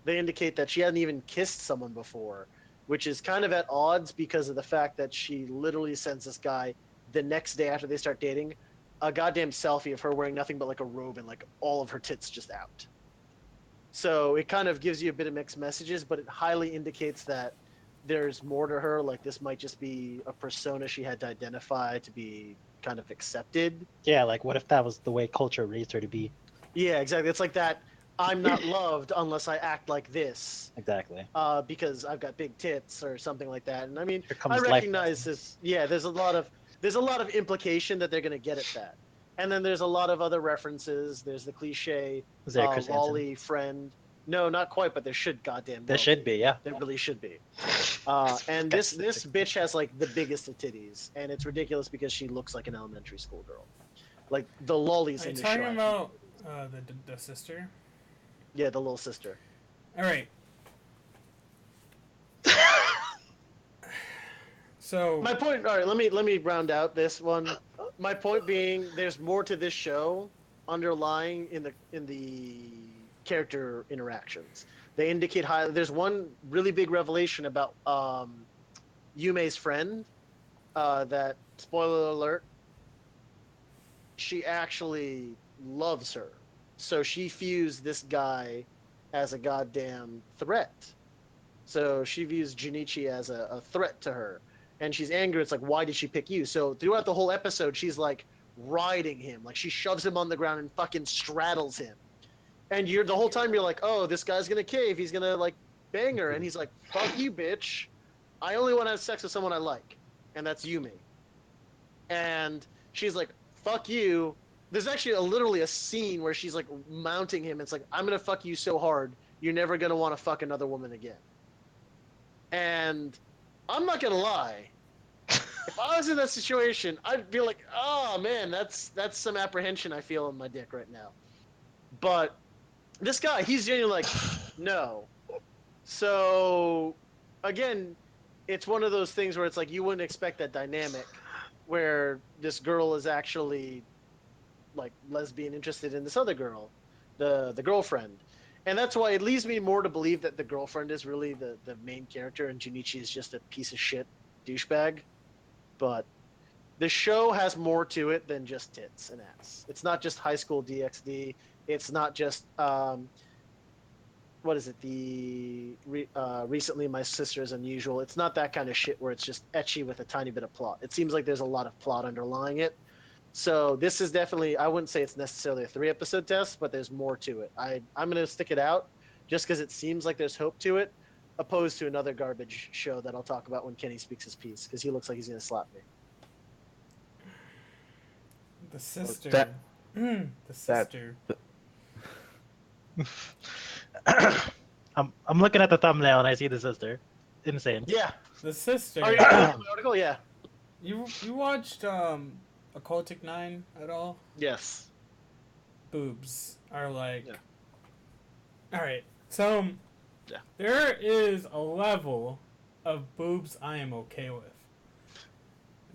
They indicate that she hadn't even kissed someone before, which is kind of at odds because of the fact that she literally sends this guy the next day after they start dating a goddamn selfie of her wearing nothing but like a robe and like all of her tits just out. So it kind of gives you a bit of mixed messages, but it highly indicates that there's more to her. Like this might just be a persona she had to identify to be kind of accepted. Yeah, like what if that was the way culture raised her to be? Yeah, exactly. It's like that. I'm not loved unless I act like this, Exactly. because I've got big tits or something like that. And I mean, Here comes I life recognize lessons. this. Yeah, there's a lot of implication that they're going to get at that. And then there's a lot of other references. There's the cliche Is there Chris Hansen? lolly friend. No, not quite, but there should goddamn There well should be, yeah. There really should be. And this bitch has like the biggest of titties, and it's ridiculous because she looks like an elementary school girl. Like the lollies Are in you the show. talking about the sister? Yeah, the little sister. All right. So My point. All right, let me round out this one. My point being, there's more to this show underlying in the character interactions. They indicate how there's one really big revelation about Yume's friend. That, spoiler alert, she actually loves her. So she views this guy as a goddamn threat. So she views Junichi as a threat to her. And she's angry. It's like, why did she pick you? So throughout the whole episode, she's like riding him. Like she shoves him on the ground and fucking straddles him. And you're the whole time you're like, oh, this guy's gonna cave. He's gonna like bang her. And he's like, fuck you, bitch. I only want to have sex with someone I like. And that's Yumi. And she's like, fuck you. There's actually literally a scene where she's like mounting him. It's like, I'm gonna fuck you so hard, you're never gonna want to fuck another woman again. And I'm not gonna lie. If I was in that situation, I'd be like, oh man, that's some apprehension I feel in my dick right now. But this guy, he's genuinely like, no. So again, it's one of those things where it's like you wouldn't expect that dynamic where this girl is actually like lesbian interested in this other girl, the girlfriend. And that's why it leads me more to believe that the girlfriend is really the main character and Junichi is just a piece of shit douchebag. But the show has more to it than just tits and ass. It's not just high school DxD. It's not just what is it? Recently my sister is unusual. It's not that kind of shit where it's just etchy with a tiny bit of plot. It seems like there's a lot of plot underlying it. So this is definitely, I wouldn't say it's necessarily a 3 episode test, but there's more to it. I'm gonna stick it out just because it seems like there's hope to it, opposed to another garbage show that I'll talk about when Kenny speaks his piece, because he looks like he's gonna slap me. The sister. That- The sister. I'm looking at the thumbnail and I see the sister. Insane. Yeah. The sister. Oh, yeah. Article. Yeah. You watched Occultic 9 at all? Yes. Boobs are like. Yeah. All right. So. Yeah. There is a level of boobs I am okay with.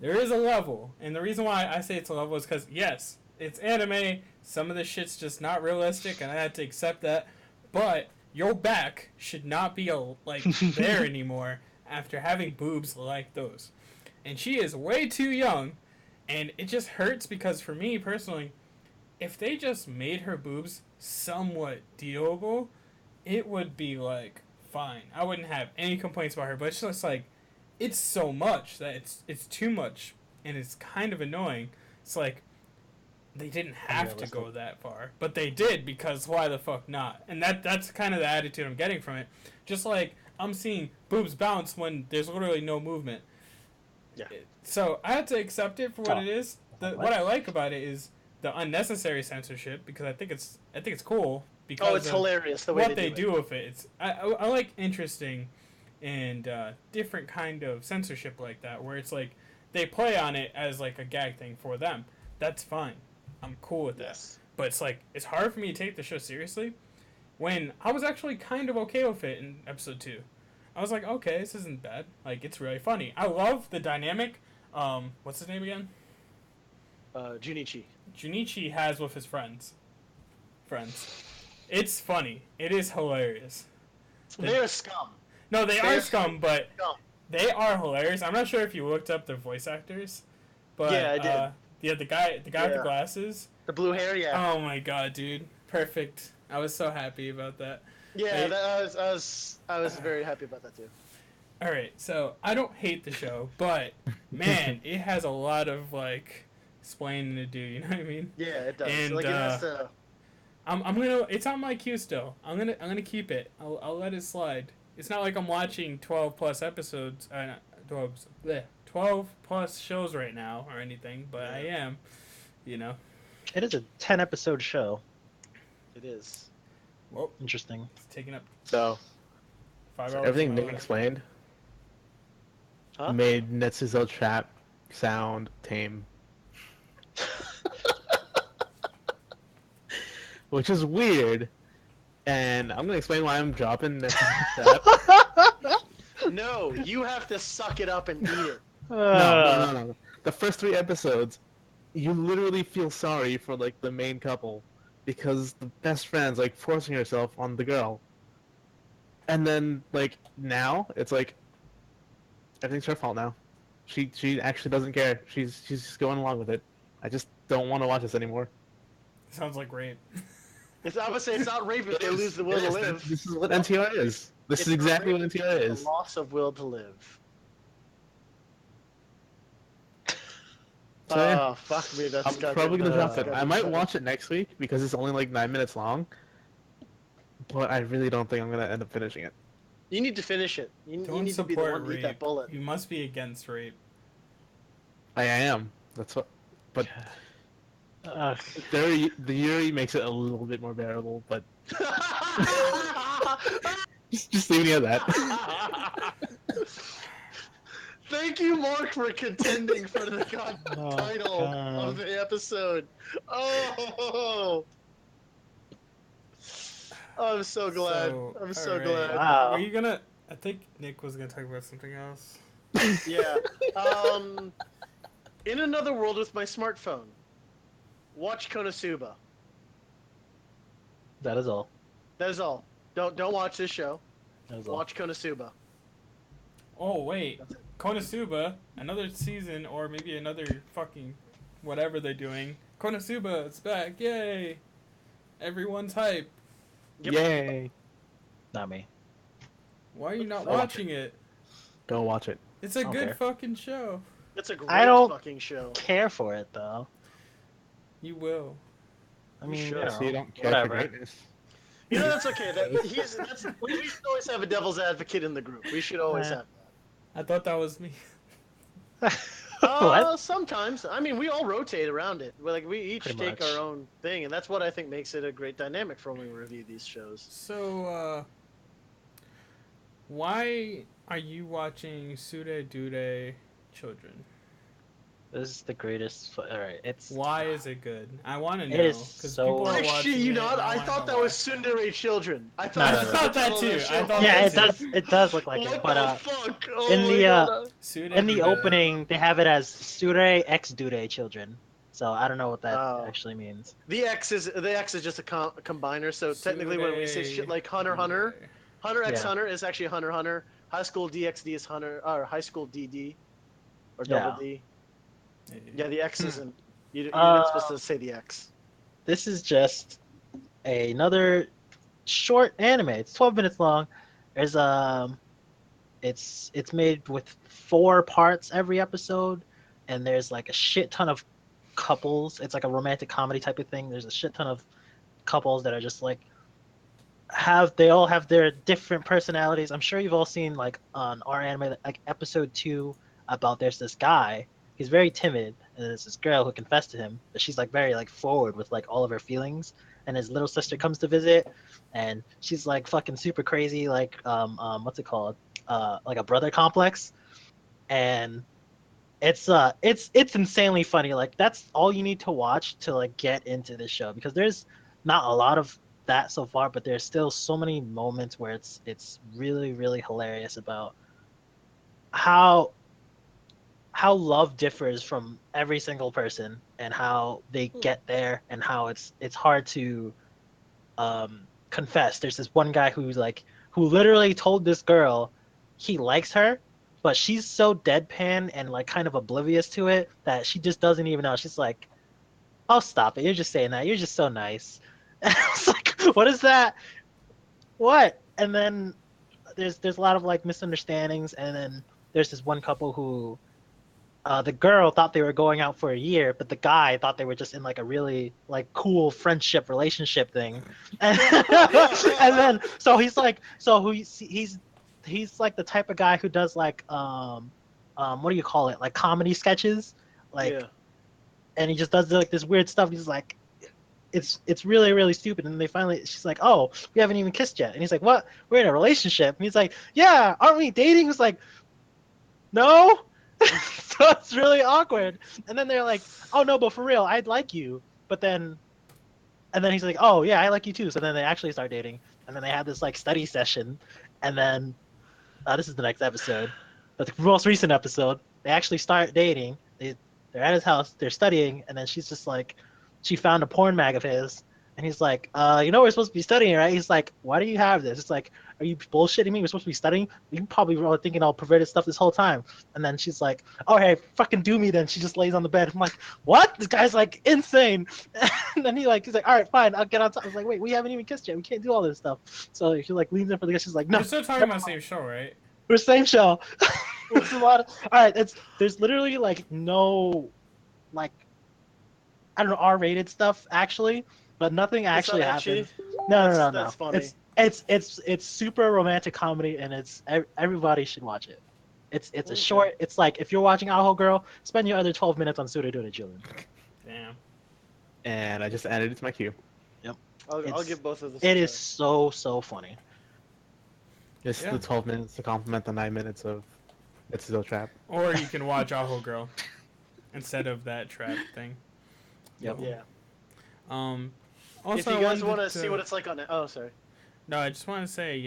There is a level, and the reason why I say it's a level is because yes, it's anime. Some of the shit's just not realistic, and I had to accept that. But your back should not be like there anymore after having boobs like those. And she is way too young, and it just hurts because for me personally, if they just made her boobs somewhat dealable, it would be like fine. I wouldn't have any complaints about her, but it's just like it's so much that it's too much, and it's kind of annoying. It's like they didn't have to go that far, but they did because why the fuck not? And that's kind of the attitude I'm getting from it. Just like I'm seeing boobs bounce when there's literally no movement. Yeah. So I had to accept it for what it is. What I like about it is the unnecessary censorship because I think it's cool because it's hilarious the way what they do with it. It's I like interesting and different kind of censorship like that where it's like they play on it as like a gag thing for them. That's fine. I'm cool with that. Yes. But it's like it's hard for me to take the show seriously when I was actually kind of okay with it in episode 2. I was like, okay, this isn't bad. Like it's really funny. I love the dynamic. What's his name again? Junichi. Junichi has with his friends. It's funny. It is hilarious. They're scum. No, they are scum, but Scum. they are hilarious. I'm not sure if you looked up their voice actors, but Yeah, I did. Yeah, the guy with the glasses. The blue hair, yeah. Oh my god, dude, perfect! I was so happy about that. Yeah, Right. I was very happy about that too. All right, so I don't hate the show, but man, it has a lot of like explaining to do. You know what I mean? Yeah, it does. And, like it has to. I'm gonna. It's on my queue still. I'm gonna keep it. I'll let it slide. It's not like I'm watching 12 plus episodes. 12 plus shows right now or anything, but I am. You know. It is a 10-episode show. It is. Well, Interesting. it's taking up So 5 hours. everything of Nick my life. explained Huh? made Netsuzo trap sound tame. Which is weird. And I'm gonna explain why I'm dropping Netsuzo trap. No, you have to suck it up and eat it. No. The first 3 episodes, you literally feel sorry for like the main couple because the best friend's like forcing herself on the girl. And then like now it's like everything's her fault now. She actually doesn't care. She's just going along with it. I just don't want to watch this anymore. Sounds like rape. It's obviously it's not rape if they lose the will to live. This is what NTR is. This It's is exactly not what rape, NTR it's is. the loss of will to live. So, yeah. Oh fuck me, that's I'm goddamn- probably gonna drop it. goddamn I might funny. watch it next week because it's only like 9 minutes long. But I really don't think I'm gonna end up finishing it. You need to finish it. You Don't need to be the support one to eat rape. that bullet. You must be against rape. I am. That's what. But Ugh. the Yuri makes it a little bit more bearable. But just leaving it at that. Thank you, Mark, for contending for the Oh, title God. of the episode. Oh, I'm so glad. I'm so alright. glad. Wow. Are you gonna? I think Nick was gonna talk about something else. Yeah. In another world with my smartphone, watch Konosuba. That is all. That is all. Don't watch this show. That is all. Watch Konosuba. Oh wait, Konosuba, another season or maybe another fucking whatever they're doing. Konosuba, it's back! Yay! Everyone's hype. Yep. Yay! Not me. Why are you not Go watch watching it? Go watch it. It's a don't good care. fucking show. It's a I great don't- fucking show. Care for it though. You will. I You mean, should. you Yeah, know, so you don't care whatever. for greatness. You know, that's okay. We should always have a devil's advocate in the group. We should always have. I thought that was me. What? Sometimes. I mean, we all rotate around it. We each Pretty take much. our own thing, and that's what I think makes it a great dynamic for when we review these shows. So, why are you watching Sure Dure Children? This is the greatest. Alright, it's. Why is it good? I want to know. It is Because so- people are I watching shit you it, not. and I wanna thought know that was why. Tsundere Children. I No, thought, no, I no. thought that too. I thought Yeah, that it too. does. It does look like what it, but the fuck? Oh in my the, god. Sure in the Dure. opening, they have it as Sure X Dure Children. So I don't know what that Oh. actually means. The X is just a combiner. So technically, when we say shit like Hunter Hunter, Dure. Hunter X Yeah. Hunter is actually Hunter Hunter. High School DxD is Hunter, or High School DD, or Double D. Yeah, the X isn't. You're not supposed to say the X. This is just another short anime. It's 12 minutes long. There's it's made with 4 parts every episode, and there's like a shit ton of couples. It's like a romantic comedy type of thing. There's a shit ton of couples that are just like they all have their different personalities. I'm sure you've all seen like on our anime like episode 2 about there's this guy. He's very timid, and there's this girl who confessed to him, but she's like very like forward with like all of her feelings. And his little sister comes to visit, and she's like fucking super crazy, like what's it called? Like a brother complex. And it's insanely funny. Like that's all you need to watch to like get into this show, because there's not a lot of that so far, but there's still so many moments where it's really really hilarious about how love differs from every single person, and how they get there, and how it's hard to confess. There's this one guy who literally told this girl he likes her, but she's so deadpan and like kind of oblivious to it that she just doesn't even know. She's like, "Oh, stop it! You're just saying that. You're just so nice." And I was like, "What is that? What?" And then there's a lot of like misunderstandings, and then there's this one couple who the girl thought they were going out for a year, but the guy thought they were just in like a really like cool friendship relationship thing. And, and then so he's like he's like the type of guy who does like what do you call it? Like comedy sketches. Like Yeah. and he just does like this weird stuff. He's like it's really really stupid. And they finally she's like, "Oh, we haven't even kissed yet." And he's like, "What? We're in a relationship." And he's like, "Yeah, aren't we dating?" He's like, "No." So it's really awkward. And then they're like, "Oh no, but for real, I'd like you." But then and then he's like, "Oh yeah, I like you too." So then they actually start dating. And then they have this like study session. And then this is the next episode. But the most recent episode, they actually start dating. They're at his house, they're studying, and then she's just like, she found a porn mag of his, and he's like, you know we're supposed to be studying, right? He's like, "Why do you have this?" It's like, "Are you bullshitting me? We're supposed to be studying? You probably were thinking all perverted stuff this whole time." And then she's like, "Oh hey, fucking do me then." She just lays on the bed. I'm like, "What? This guy's like insane." And then he's like, "All right, fine, I'll get on top." I was like, "Wait, we haven't even kissed yet. We can't do all this stuff." So she like leans in for the guy. She's like, "No, We're still talking about the same show, right? we're same show." There's a lot of all right. There's literally like no like I don't know R-rated stuff actually, but nothing actually happens. No. That's funny. It's super romantic comedy, and everybody should watch it. It's a Okay. short. It's like if you're watching Aho Girl, spend your other 12 minutes on Sura Dura Children. Damn. And I just added it to my queue. I'll It's- give both of this. It a is so funny. Just Yeah. the 12 minutes to complement the 9 minutes of It's Still Trap. Or you can watch Aho Girl instead of that trap thing. Yep. try. Yeah. Also, If you I guys wanted want to see what it's like on it. Oh, sorry. No, I just want to say,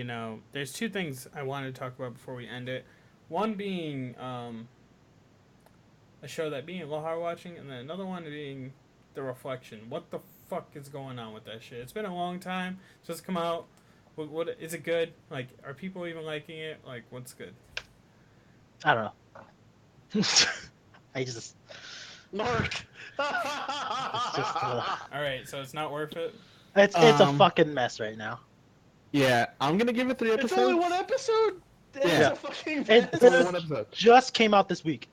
there's 2 things I wanted to talk about before we end it. One being a show that being Lohar watching, and then another one being The Reflection. What the fuck is going on with that shit? It's been a long time. It's just come out. What is it good? Like, are people even liking it? Like, what's good? I don't know. I just Mark. just, All right, so it's not worth it. It's a Um, fucking mess right now. Yeah, I'm gonna give it 3 episodes. It's only one episode. It's Yeah. a fucking It, mess. It's only it one episode. just came out this week.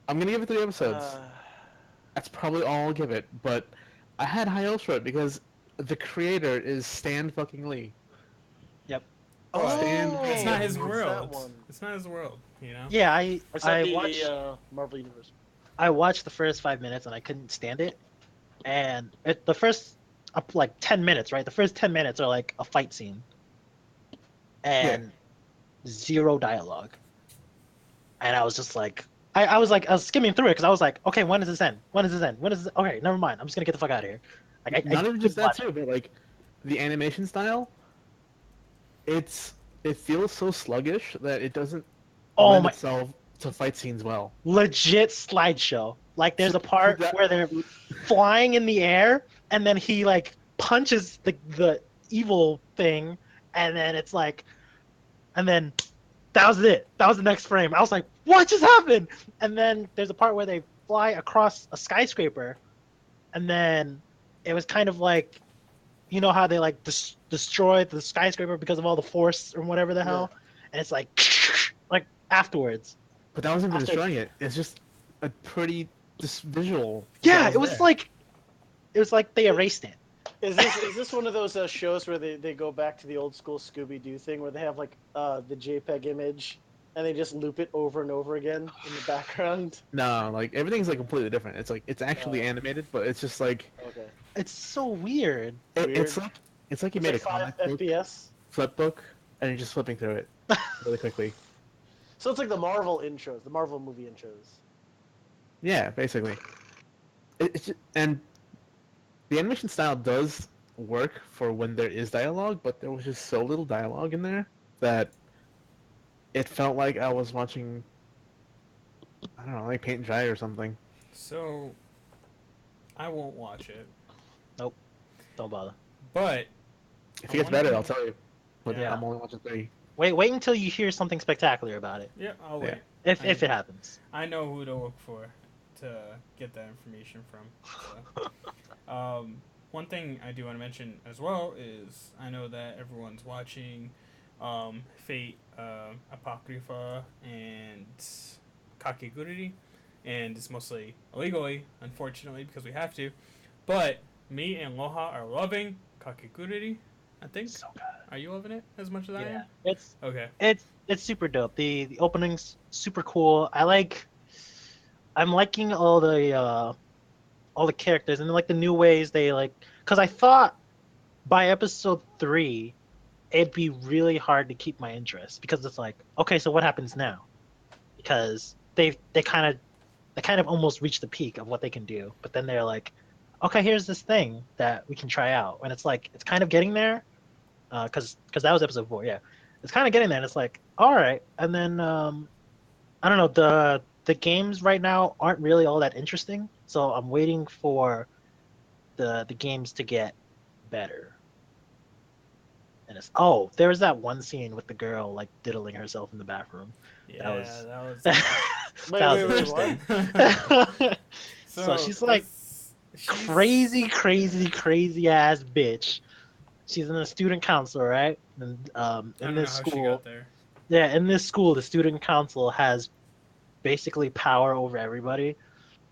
I'm gonna give it 3 episodes. Uh, That's probably all I'll give it. But I had high hopes for it because the creator is Stan fucking Lee. Yep. Stan. It's not his it's that world. one. It's not his world, you know. Yeah, I said I the watched Marvel Universe. I watched the first 5 minutes and I couldn't stand it. And the first up like 10 minutes, right? The first 10 minutes are like a fight scene and zero dialogue. And I was just like, I was skimming through it because I was like, okay, when does this end? When does this end? When does this... Okay, never mind. I'm just gonna get the fuck out of here. Like, Not even just couldn't that watch too, but like the animation style. It feels so sluggish that it doesn't Oh lend my, itself to fight scenes well. legit slideshow. Like there's a So part that- where they're flying in the air and then he like punches the evil thing and then it's like and then that was it. That was the next frame. I was like, what just happened? And then there's a part where they fly across a skyscraper and then it was kind of like you know how they like destroy the skyscraper because of all the force or whatever the hell and it's like afterwards. But that wasn't even After- destroying it. It's just a pretty just visual. Yeah, that it was there. like they erased it. Is this one of those shows where they go back to the old school Scooby Doo thing where they have like the JPEG image and they just loop it over and over again in the background? No, like everything's like completely different. It's like it's actually animated, but it's just like Okay. It's so weird. it's Weird. like you It's made like a 5 comic book FPS. flip book and you're just flipping through it really quickly. So it's like the Marvel intros, the Marvel movie intros. Yeah, basically. It's just, and the animation style does work for when there is dialogue, but there was just so little dialogue in there that it felt like I was watching, I don't know, like paint and dry or something. So, I won't watch it, Don't bother. but If it gets better, I'll tell you. But Yeah. I'm only watching 3. Wait until you hear something spectacular about it. yeah, I'll Yeah. wait. If it happens. I know who to look for to get that information from. So. One thing I do want to mention as well is I know that everyone's watching Fate Apocrypha and Kakegururi, and it's mostly illegally, unfortunately, because we have to. But me and Loha are loving Kakegururi, I think. So good. Are you loving it as much as I Yeah. am? It's Okay. it's super dope. The opening's super cool. I'm liking all the characters and like the new ways they like because I thought by episode 3 it'd be really hard to keep my interest because it's like okay so what happens now because they kind of almost reach the peak of what they can do but then they're like okay here's this thing that we can try out and it's like it's kind of getting there because that was episode 4 yeah it's kind of getting there and it's like all right and then I don't know the games right now aren't really all that interesting so I'm waiting for the games to get better and it's there was that one scene with the girl like diddling herself in the bathroom Yeah, was- that was. Wait, That wait, was wait, interesting. So she's like she's- crazy ass bitch. She's in a student council, right? And I in don't know this how she school, got there. yeah, in this school, the student council has basically power over everybody,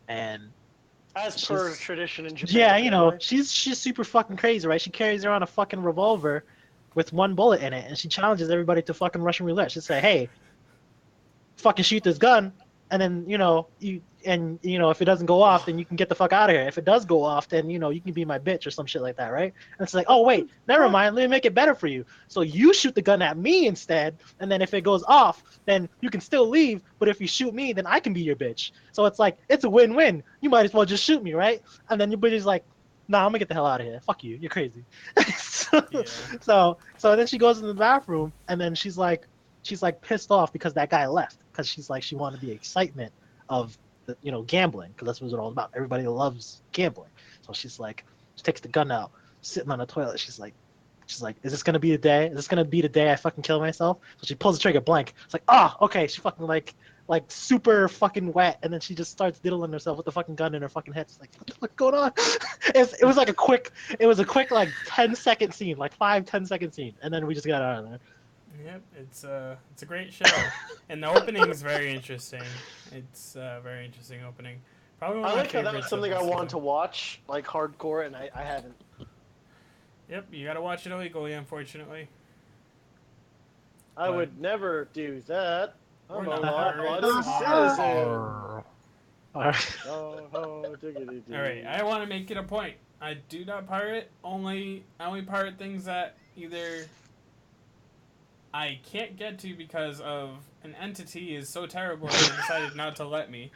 and As per She's- tradition in Japan. yeah, you know, apparently. she's super fucking crazy, right? She carries around a fucking revolver with one bullet in it, and she challenges everybody to fucking Russian roulette. She'd say, "Hey, fucking shoot this gun," and then if it doesn't go off, then you can get the fuck out of here. If it does go off, then you can be my bitch or some shit like that, right? And it's like, oh wait, never mind. Let me make it better for you. So you shoot the gun at me instead, and then if it goes off, then you can still leave. But if you shoot me, then I can be your bitch. So it's like it's a win-win. You might as well just shoot me, right? And then your bitch is like, nah, I'm gonna get the hell out of here. Fuck you. You're crazy. Yeah. So then she goes in the bathroom, and then she's like pissed off because that guy left because she's like she wanted the excitement of gambling because that's what it's all about. Everybody loves gambling. So she's like she takes the gun out, sitting on the toilet. She's like, is this gonna be the day? Is this gonna be the day I fucking kill myself? So she pulls the trigger blank. It's like, okay. She fucking like like super fucking wet, and then she just starts diddling herself with the fucking gun in her fucking head. It's like, what the fuck going on? It was like a quick, like 10-second scene, like 5-10 second scene, and then we just got out of there. Yep, it's a great show, and the opening is very interesting. It's a very interesting opening. Probably one I of my like how that was favorites something of I the wanted to season. watch, like hardcore, and I haven't. Yep, you gotta watch it illegally, unfortunately. I But- would never do that. We're I'm a not law-abiding pirates. citizen. Alright. Oh, diggity-doo. All right, I want to make it a point. I do not pirate. I only pirate things that either I can't get to because of an entity is so terrible that they decided not to let me.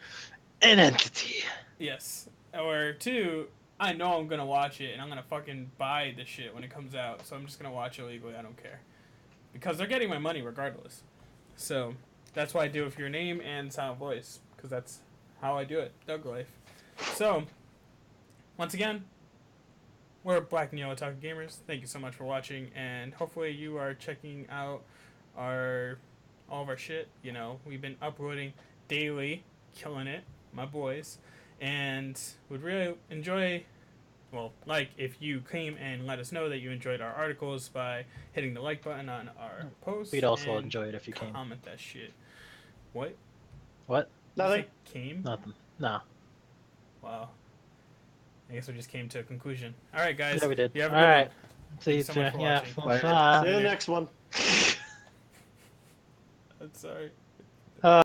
An entity. Yes. Or two, I know I'm gonna watch it and I'm gonna fucking buy the shit when it comes out, so I'm just gonna watch it illegally. I don't care because they're getting my money regardless. So that's why I do it for your name and sound voice, because that's how I do it. Doug Life. So once again, we're Black and Yellow Otaku Gamers. Thank you so much for watching, and hopefully you are checking out all of our shit. You know, we've been uploading daily, killing it, my boys, and would really enjoy, well, like if you came and let us know that you enjoyed our articles by hitting the like button on our posts. We'd also and enjoy it if you came. comment that shit. What? What? Nothing. You say came? Nothing. No. Wow. I guess we just came to a conclusion. All right, guys. Yeah, we did. You have a All good right. one. See you Thanks so much soon. for Yeah. watching. Bye. Bye. See you in the next one. I'm sorry.